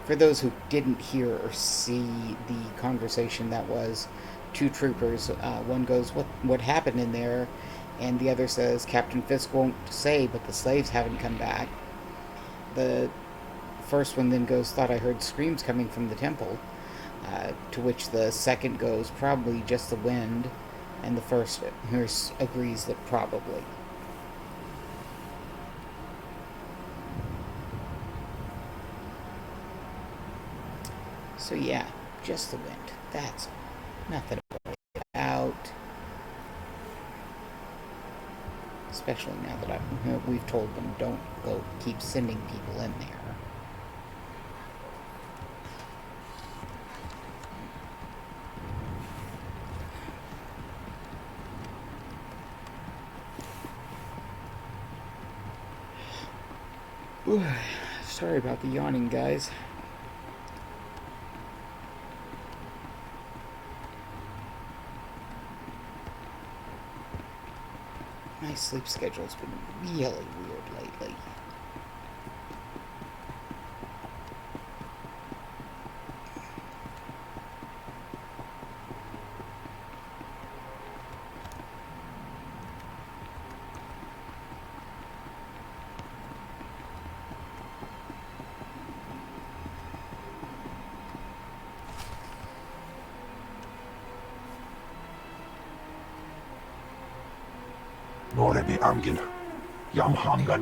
For those who didn't hear or see the conversation, that was two troopers. One goes, what happened in there? And the other says, Captain Fisk won't say, but the slaves haven't come back. The first one then goes, thought I heard screams coming from the temple. To which the second goes, probably just the wind. And the first nurse agrees that probably. So yeah, just the wind. That's nothing about. Especially now that we've told them don't go keep sending people in there. Sorry about the yawning, guys. My sleep schedule's been really weird lately.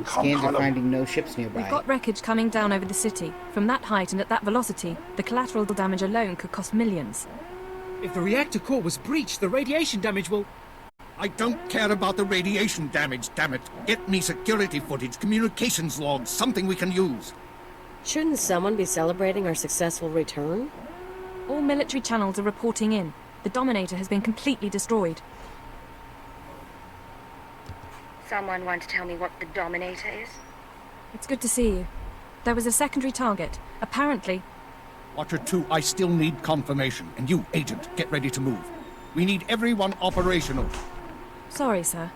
Scans are finding no ships nearby. We've got wreckage coming down over the city. From that height and at that velocity, the collateral damage alone could cost millions. If the reactor core was breached, the radiation damage will... I don't care about the radiation damage, damn it. Get me security footage, communications logs, something we can use. Shouldn't someone be celebrating our successful return? All military channels are reporting in. The Dominator has been completely destroyed. Someone want to tell me what the Dominator is? It's good to see you. There was a secondary target. Apparently... Watcher 2, I still need confirmation. And you, Agent, get ready to move. We need everyone operational. Sorry, sir.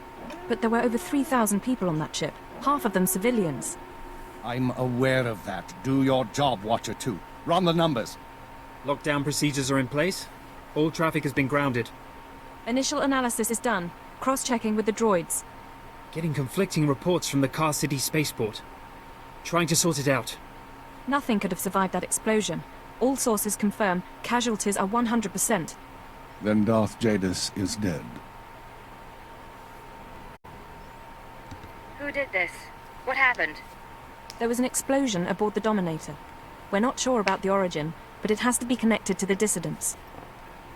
But there were over 3,000 people on that ship. Half of them civilians. I'm aware of that. Do your job, Watcher 2. Run the numbers. Lockdown procedures are in place. All traffic has been grounded. Initial analysis is done. Cross-checking with the droids. Getting conflicting reports from the Car City spaceport. Trying to sort it out. Nothing could have survived that explosion. All sources confirm casualties are 100%. Then Darth Jadis is dead. Who did this? What happened? There was an explosion aboard the Dominator. We're not sure about the origin, but it has to be connected to the dissidents.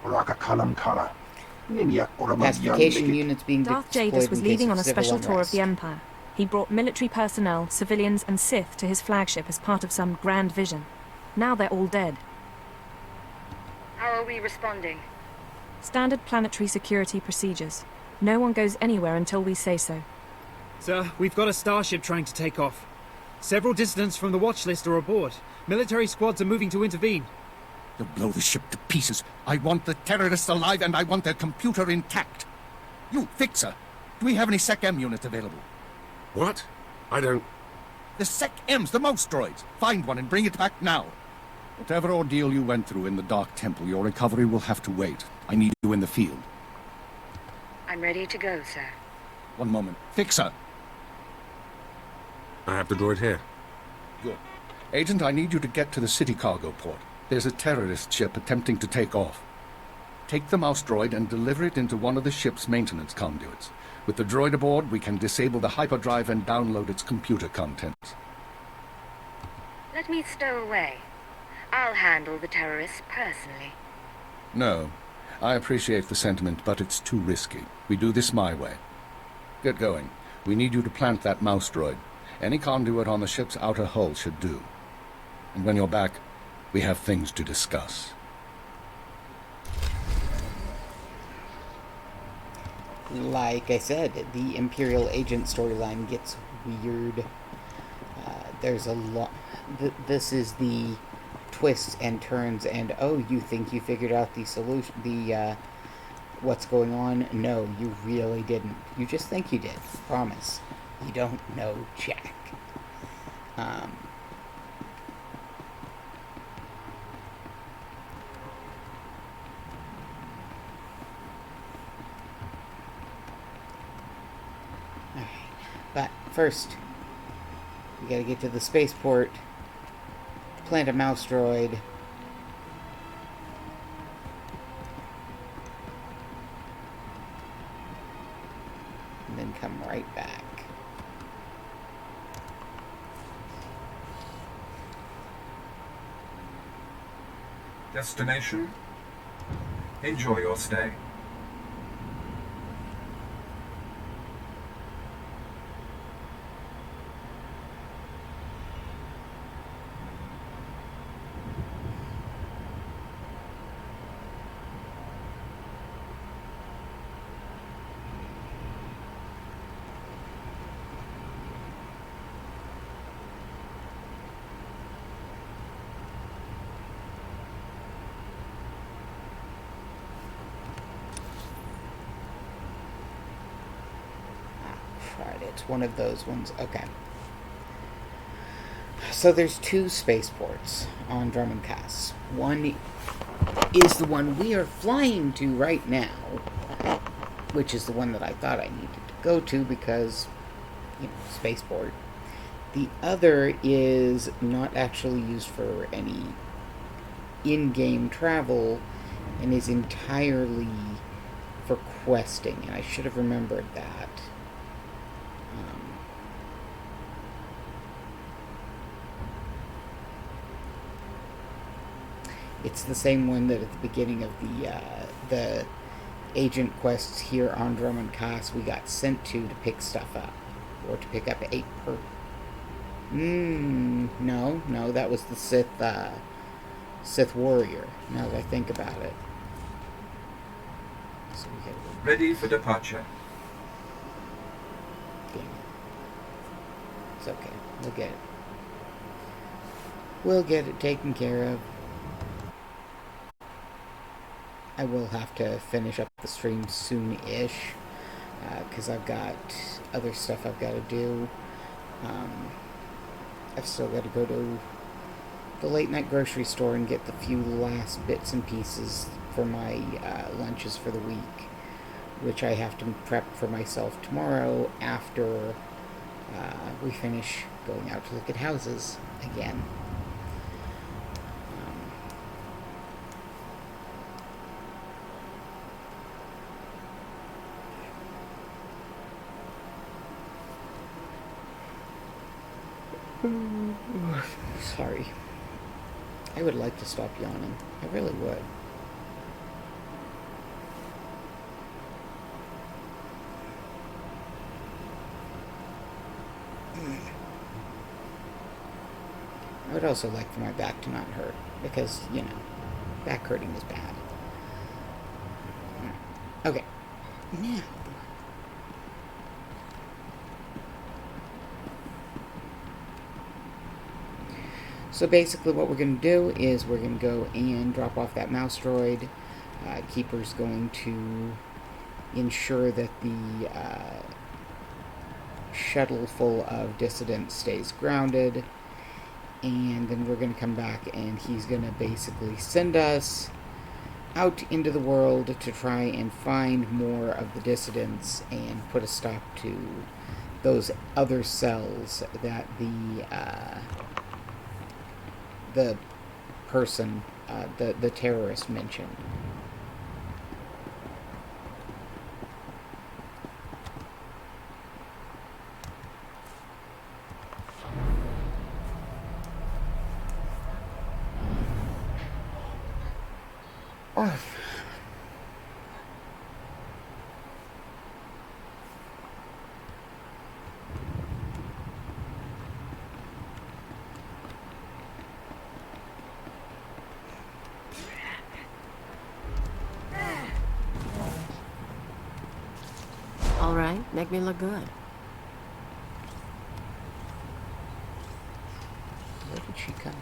Pacification units being Darth deployed Jadis was in case leading on a civil special tour of unrest. the Empire. He brought military personnel, civilians and Sith to his flagship as part of some grand vision. Now they're all dead. How are we responding? Standard planetary security procedures. No one goes anywhere until we say so. Sir, we've got a starship trying to take off. Several dissidents from the watch list are aboard. Military squads are moving to intervene. They'll blow the ship to pieces. I want the terrorists alive and I want their computer intact. You, Fixer, do we have any Sec-M units available? What? I don't... The Sec-Ms, the mouse droids. Find one and bring it back now. Whatever ordeal you went through in the Dark Temple, your recovery will have to wait. I need you in the field. I'm ready to go, sir. One moment. Fixer! I have the droid here. Good. Agent, I need you to get to the city cargo port. There's a terrorist ship attempting to take off. Take the mouse droid and deliver it into one of the ship's maintenance conduits. With the droid aboard, we can disable the hyperdrive and download its computer contents. Let me stow away. I'll handle the terrorists personally. No. I appreciate the sentiment, but it's too risky. We do this my way. Get going. We need you to plant that mouse droid. Any conduit on the ship's outer hull should do. And when you're back, we have things to discuss. Like I said, the Imperial Agent storyline gets weird. There's a lot... This is the twists and turns and, oh, you think you figured out the solution, what's going on? No, you really didn't. You just think you did. Promise. You don't know jack. Alright, but first, we gotta get to the spaceport, plant a mouse droid, and then come right back. Destination. Enjoy your stay. It's one of those ones. Okay. So there's two spaceports on Dromund Kaas. One is the one we are flying to right now, which is the one that I thought I needed to go to because, you know, spaceport. The other is not actually used for any in-game travel and is entirely for questing, and I should have remembered that. It's the same one that at the beginning of the agent quests here on Drummond Kaas we got sent to pick stuff up. Or to pick up 8 per... no, that was the Sith warrior, now that I think about it. So we get... Ready for departure. Damn it. It's okay, we'll get it. We'll get it taken care of. I will have to finish up the stream soon-ish, because I've got other stuff I've got to do. I've still got to go to the late-night grocery store and get the few last bits and pieces for my lunches for the week, which I have to prep for myself tomorrow after we finish going out to look at houses again. Sorry. I would like to stop yawning. I really would. I would also like for my back to not hurt, because, you know, back hurting is bad. Okay. Now... So basically what we're going to do is we're going to go and drop off that mouse droid. Keeper's going to ensure that the shuttle full of dissidents stays grounded. And then we're going to come back and he's going to basically send us out into the world to try and find more of the dissidents and put a stop to those other cells that the person, the terrorist mentioned. Oh. All right, make me look good. Where did she come from?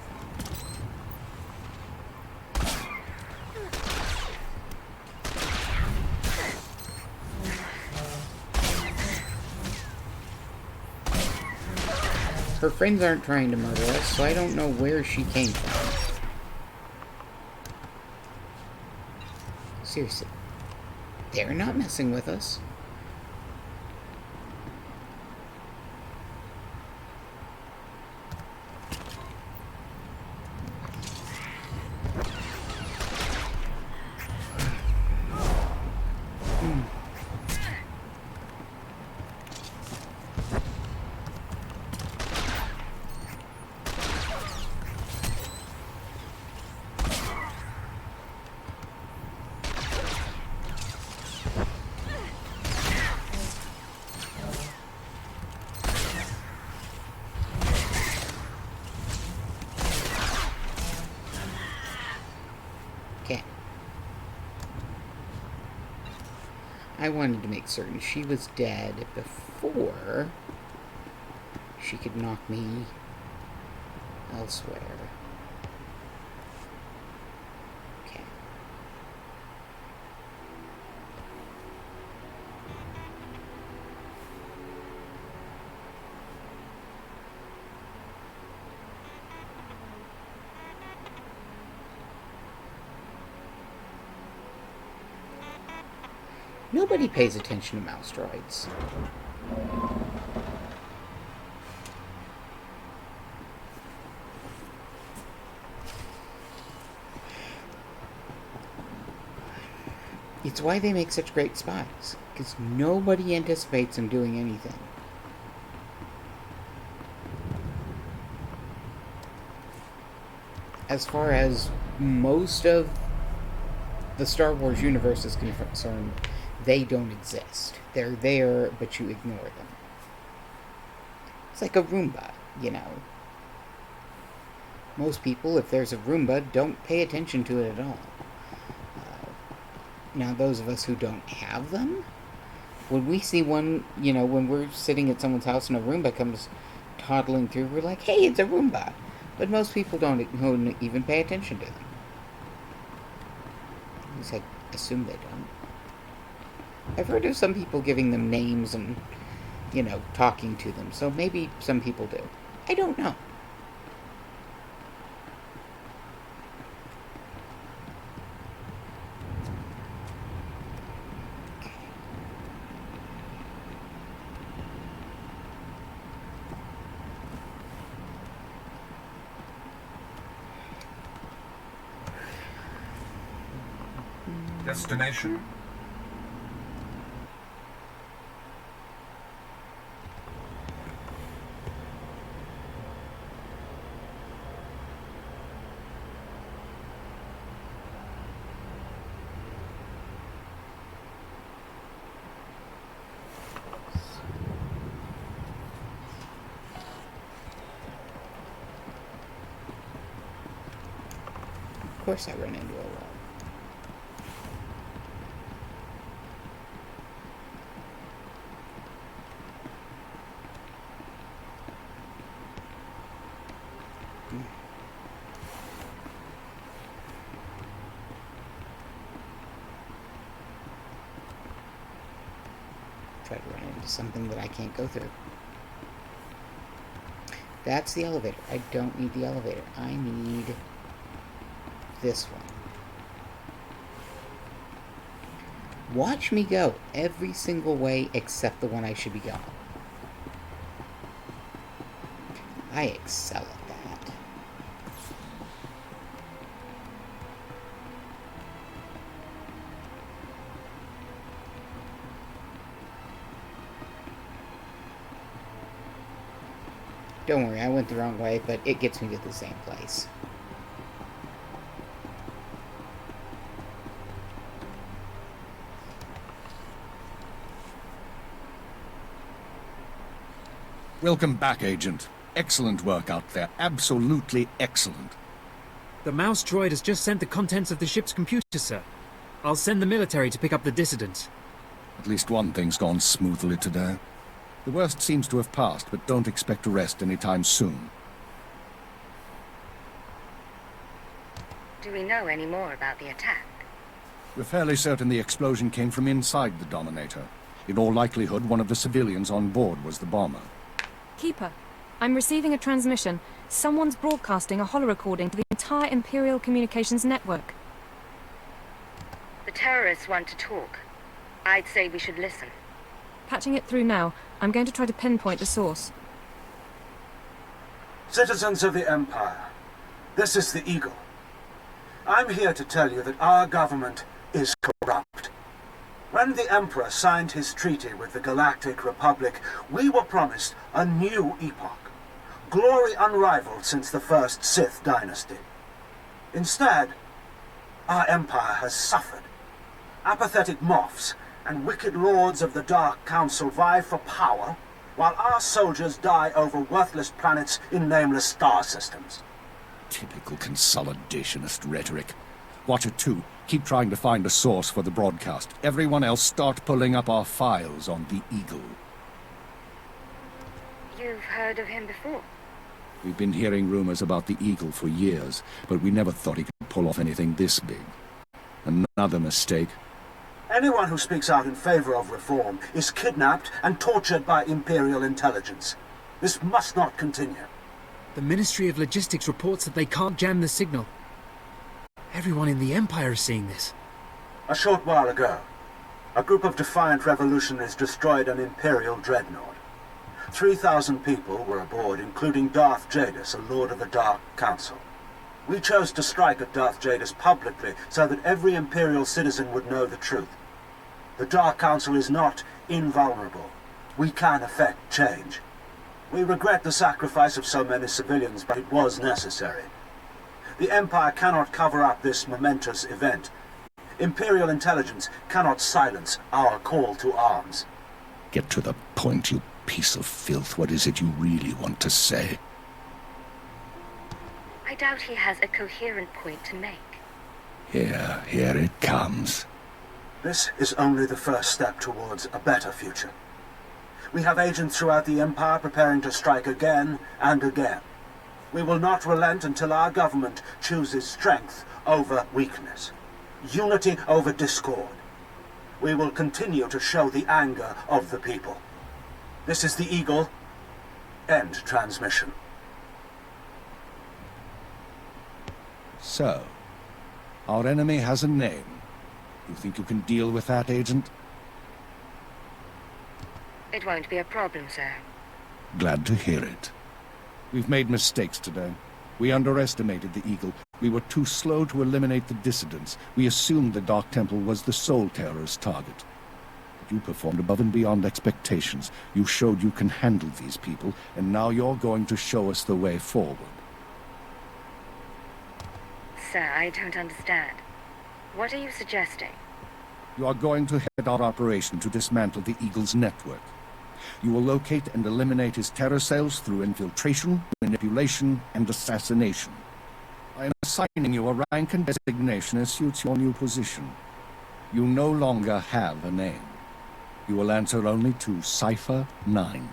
Her friends aren't trying to murder us, so I don't know where she came from. Seriously. They're not messing with us. I wanted to make certain she was dead before she could knock me elsewhere. Okay. Nobody pays attention to mouse droids. It's why they make such great spies, because nobody anticipates them doing anything. As far as most of the Star Wars universe is concerned, they don't exist. They're there, but you ignore them. It's like a Roomba, you know. Most people, if there's a Roomba, don't pay attention to it at all. Now, those of us who don't have them, when we see one, you know, when we're sitting at someone's house and a Roomba comes toddling through, we're like, hey, it's a Roomba. But most people don't even pay attention to them. At least I assume they don't. I've heard of some people giving them names and, you know, talking to them, so maybe some people do. I don't know. Destination? Of course I run into a wall. Try to run into something that I can't go through. That's the elevator. I don't need the elevator. I need this one. Watch me go every single way except the one I should be going. I excel at that. Don't worry, I went the wrong way, but it gets me to the same place. Welcome back, Agent. Excellent work out there. Absolutely excellent. The mouse droid has just sent the contents of the ship's computer, sir. I'll send the military to pick up the dissidents. At least one thing's gone smoothly today. The worst seems to have passed, but don't expect to rest anytime soon. Do we know any more about the attack? We're fairly certain the explosion came from inside the Dominator. In all likelihood, one of the civilians on board was the bomber. Keeper, I'm receiving a transmission. Someone's broadcasting a holo-recording to the entire Imperial Communications network. The terrorists want to talk. I'd say we should listen. Patching it through now. I'm going to try to pinpoint the source. Citizens of the Empire, this is the Eagle. I'm here to tell you that our government is corrupt. When the Emperor signed his treaty with the Galactic Republic, we were promised a new epoch, glory unrivaled since the first Sith dynasty. Instead, our Empire has suffered. Apathetic Moffs and wicked lords of the Dark Council vie for power, while our soldiers die over worthless planets in nameless star systems. Typical consolidationist rhetoric. Watcher 2, keep trying to find a source for the broadcast. Everyone else start pulling up our files on the Eagle. You've heard of him before? We've been hearing rumors about the Eagle for years, but we never thought he could pull off anything this big. Another mistake. Anyone who speaks out in favor of reform is kidnapped and tortured by Imperial intelligence. This must not continue. The Ministry of Logistics reports that they can't jam the signal. Everyone in the Empire is seeing this. A short while ago, a group of defiant revolutionaries destroyed an Imperial dreadnought. 3,000 people were aboard, including Darth Jadis, a Lord of the Dark Council. We chose to strike at Darth Jadis publicly so that every Imperial citizen would know the truth. The Dark Council is not invulnerable. We can effect change. We regret the sacrifice of so many civilians, but it was necessary. The Empire cannot cover up this momentous event. Imperial intelligence cannot silence our call to arms. Get to the point, you piece of filth. What is it you really want to say? I doubt he has a coherent point to make. Here it comes. This is only the first step towards a better future. We have agents throughout the Empire preparing to strike again and again. We will not relent until our government chooses strength over weakness, unity over discord. We will continue to show the anger of the people. This is the Eagle. End transmission. So, our enemy has a name. You think you can deal with that, Agent? It won't be a problem, sir. Glad to hear it. We've made mistakes today. We underestimated the Eagle. We were too slow to eliminate the dissidents. We assumed the Dark Temple was the sole terrorist target. But you performed above and beyond expectations. You showed you can handle these people, and now you're going to show us the way forward. Sir, I don't understand. What are you suggesting? You are going to head our operation to dismantle the Eagle's network. You will locate and eliminate his terror cells through infiltration, manipulation, and assassination. I am assigning you a rank and designation as suits your new position. You no longer have a name. You will answer only to Cypher 9.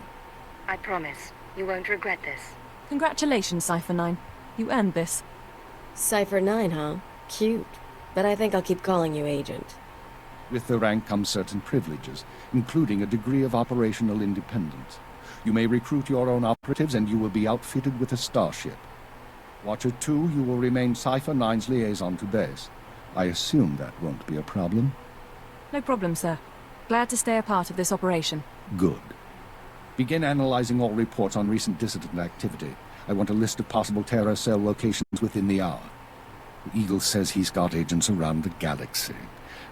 I promise. You won't regret this. Congratulations, Cypher 9. You earned this. Cypher 9, huh? Cute. But I think I'll keep calling you Agent. With the rank comes certain privileges, including a degree of operational independence. You may recruit your own operatives, and you will be outfitted with a starship. Watcher 2, you will remain Cypher 9's liaison to base. I assume that won't be a problem? No problem, sir. Glad to stay a part of this operation. Good. Begin analyzing all reports on recent dissident activity. I want a list of possible terror cell locations within the hour. The Eagle says he's got agents around the galaxy.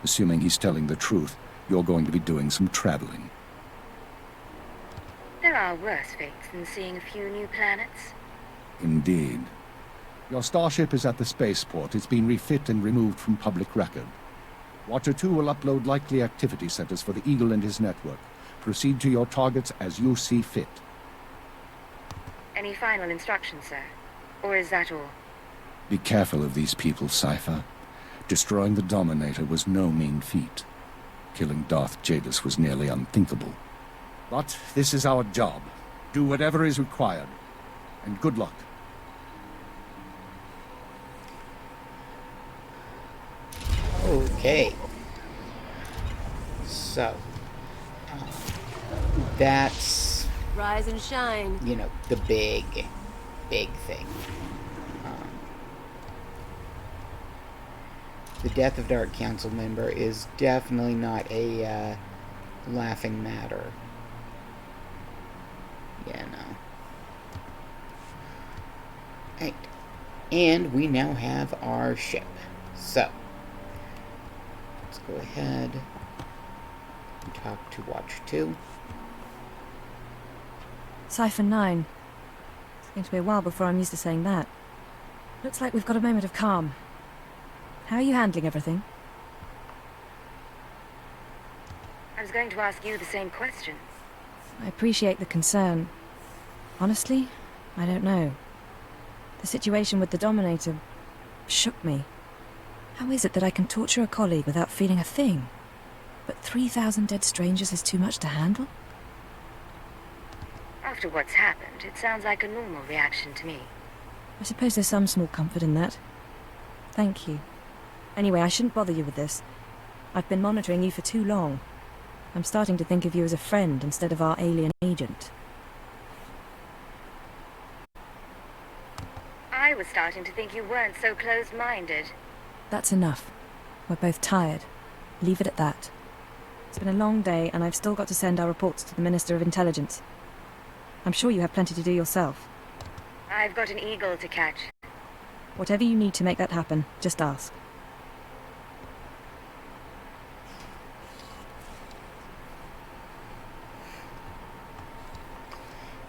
Assuming he's telling the truth, you're going to be doing some traveling. There are worse fates than seeing a few new planets. Indeed. Your starship is at the spaceport. It's been refit and removed from public record. Watcher 2 will upload likely activity centers for the Eagle and his network. Proceed to your targets as you see fit. Any final instructions, sir? Or is that all? Be careful of these people, Cypher. Destroying the Dominator was no mean feat. Killing Darth Jadus was nearly unthinkable. But this is our job. Do whatever is required. And good luck. Okay. So, that's... Rise and shine. You know, the big thing. The death of Dark Council member is definitely not a laughing matter. Yeah, no. Right. And we now have our ship. So, let's go ahead and talk to Watcher 2. Cypher 9. It's going to be a while before I'm used to saying that. Looks like we've got a moment of calm. How are you handling everything? I was going to ask you the same question. I appreciate the concern. Honestly, I don't know. The situation with the Dominator shook me. How is it that I can torture a colleague without feeling a thing? But 3,000 dead strangers is too much to handle? After what's happened, it sounds like a normal reaction to me. I suppose there's some small comfort in that. Thank you. Anyway, I shouldn't bother you with this. I've been monitoring you for too long. I'm starting to think of you as a friend instead of our alien agent. I was starting to think you weren't so closed-minded. That's enough. We're both tired. Leave it at that. It's been a long day, and I've still got to send our reports to the Minister of Intelligence. I'm sure you have plenty to do yourself. I've got an eagle to catch. Whatever you need to make that happen, just ask.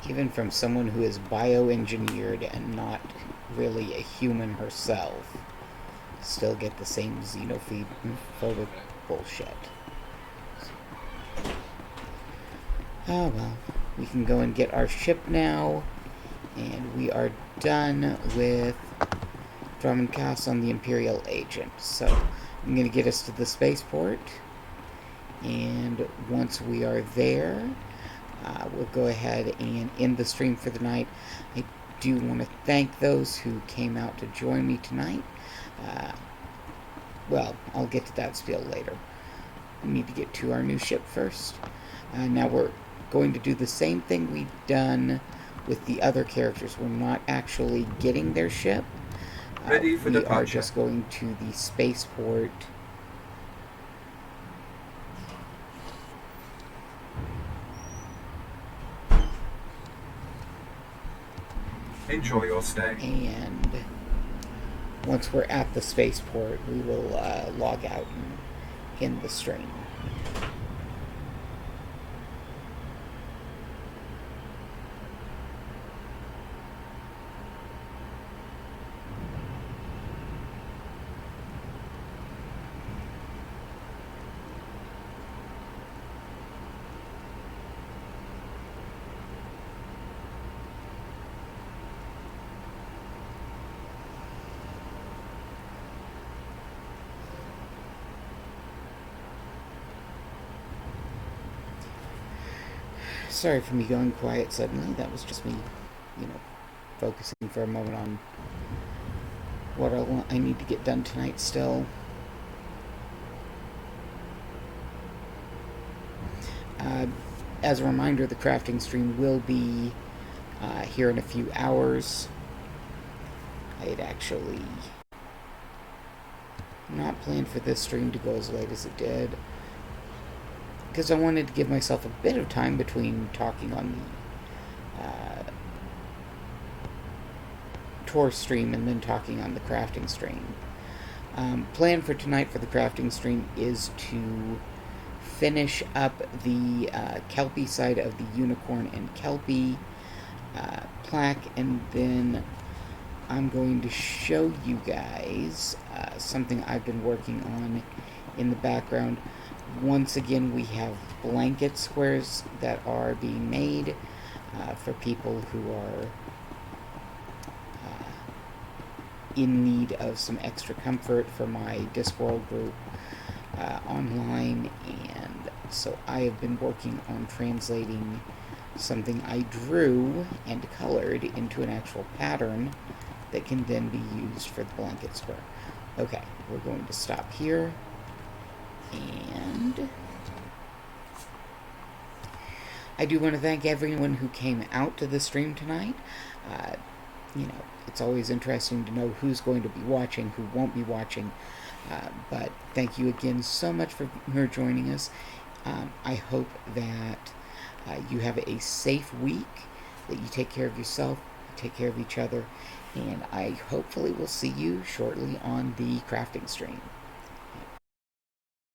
Even from someone who is bioengineered and not really a human herself, still get the same xenophobic bullshit. Oh well, we can go and get our ship now, and we are done with Drummond Cass on the Imperial Agent. So I'm going to get us to the spaceport, and once we are there, we'll go ahead and end the stream for the night. I do want to thank those who came out to join me tonight. Well, I'll get to that spiel later. We need to get to our new ship first. Now we're going to do the same thing we've done with the other characters. We're not actually getting their ship. Ready for departure. We are just going to the spaceport. Enjoy your stay. And once we're at the spaceport, we will log out and end the stream. Sorry for me going quiet suddenly. That was just me, focusing for a moment on what I need to get done tonight still. As a reminder, the crafting stream will be here in a few hours. I had actually not planned for this stream to go as late as it did, because I wanted to give myself a bit of time between talking on the tour stream and then talking on the crafting stream. Plan for tonight for the crafting stream is to finish up the Kelpie side of the Unicorn and Kelpie plaque, and then I'm going to show you guys something I've been working on in the background. Once again, we have blanket squares that are being made for people who are in need of some extra comfort for my Discworld group online, and so I have been working on translating something I drew and colored into an actual pattern that can then be used for the blanket square. Okay, we're going to stop here. And I do want to thank everyone who came out to the stream tonight. It's always interesting to know who's going to be watching, who won't be watching. But thank you again so much for joining us. I hope that you have a safe week, that you take care of yourself, you take care of each other, and I hopefully will see you shortly on the crafting stream.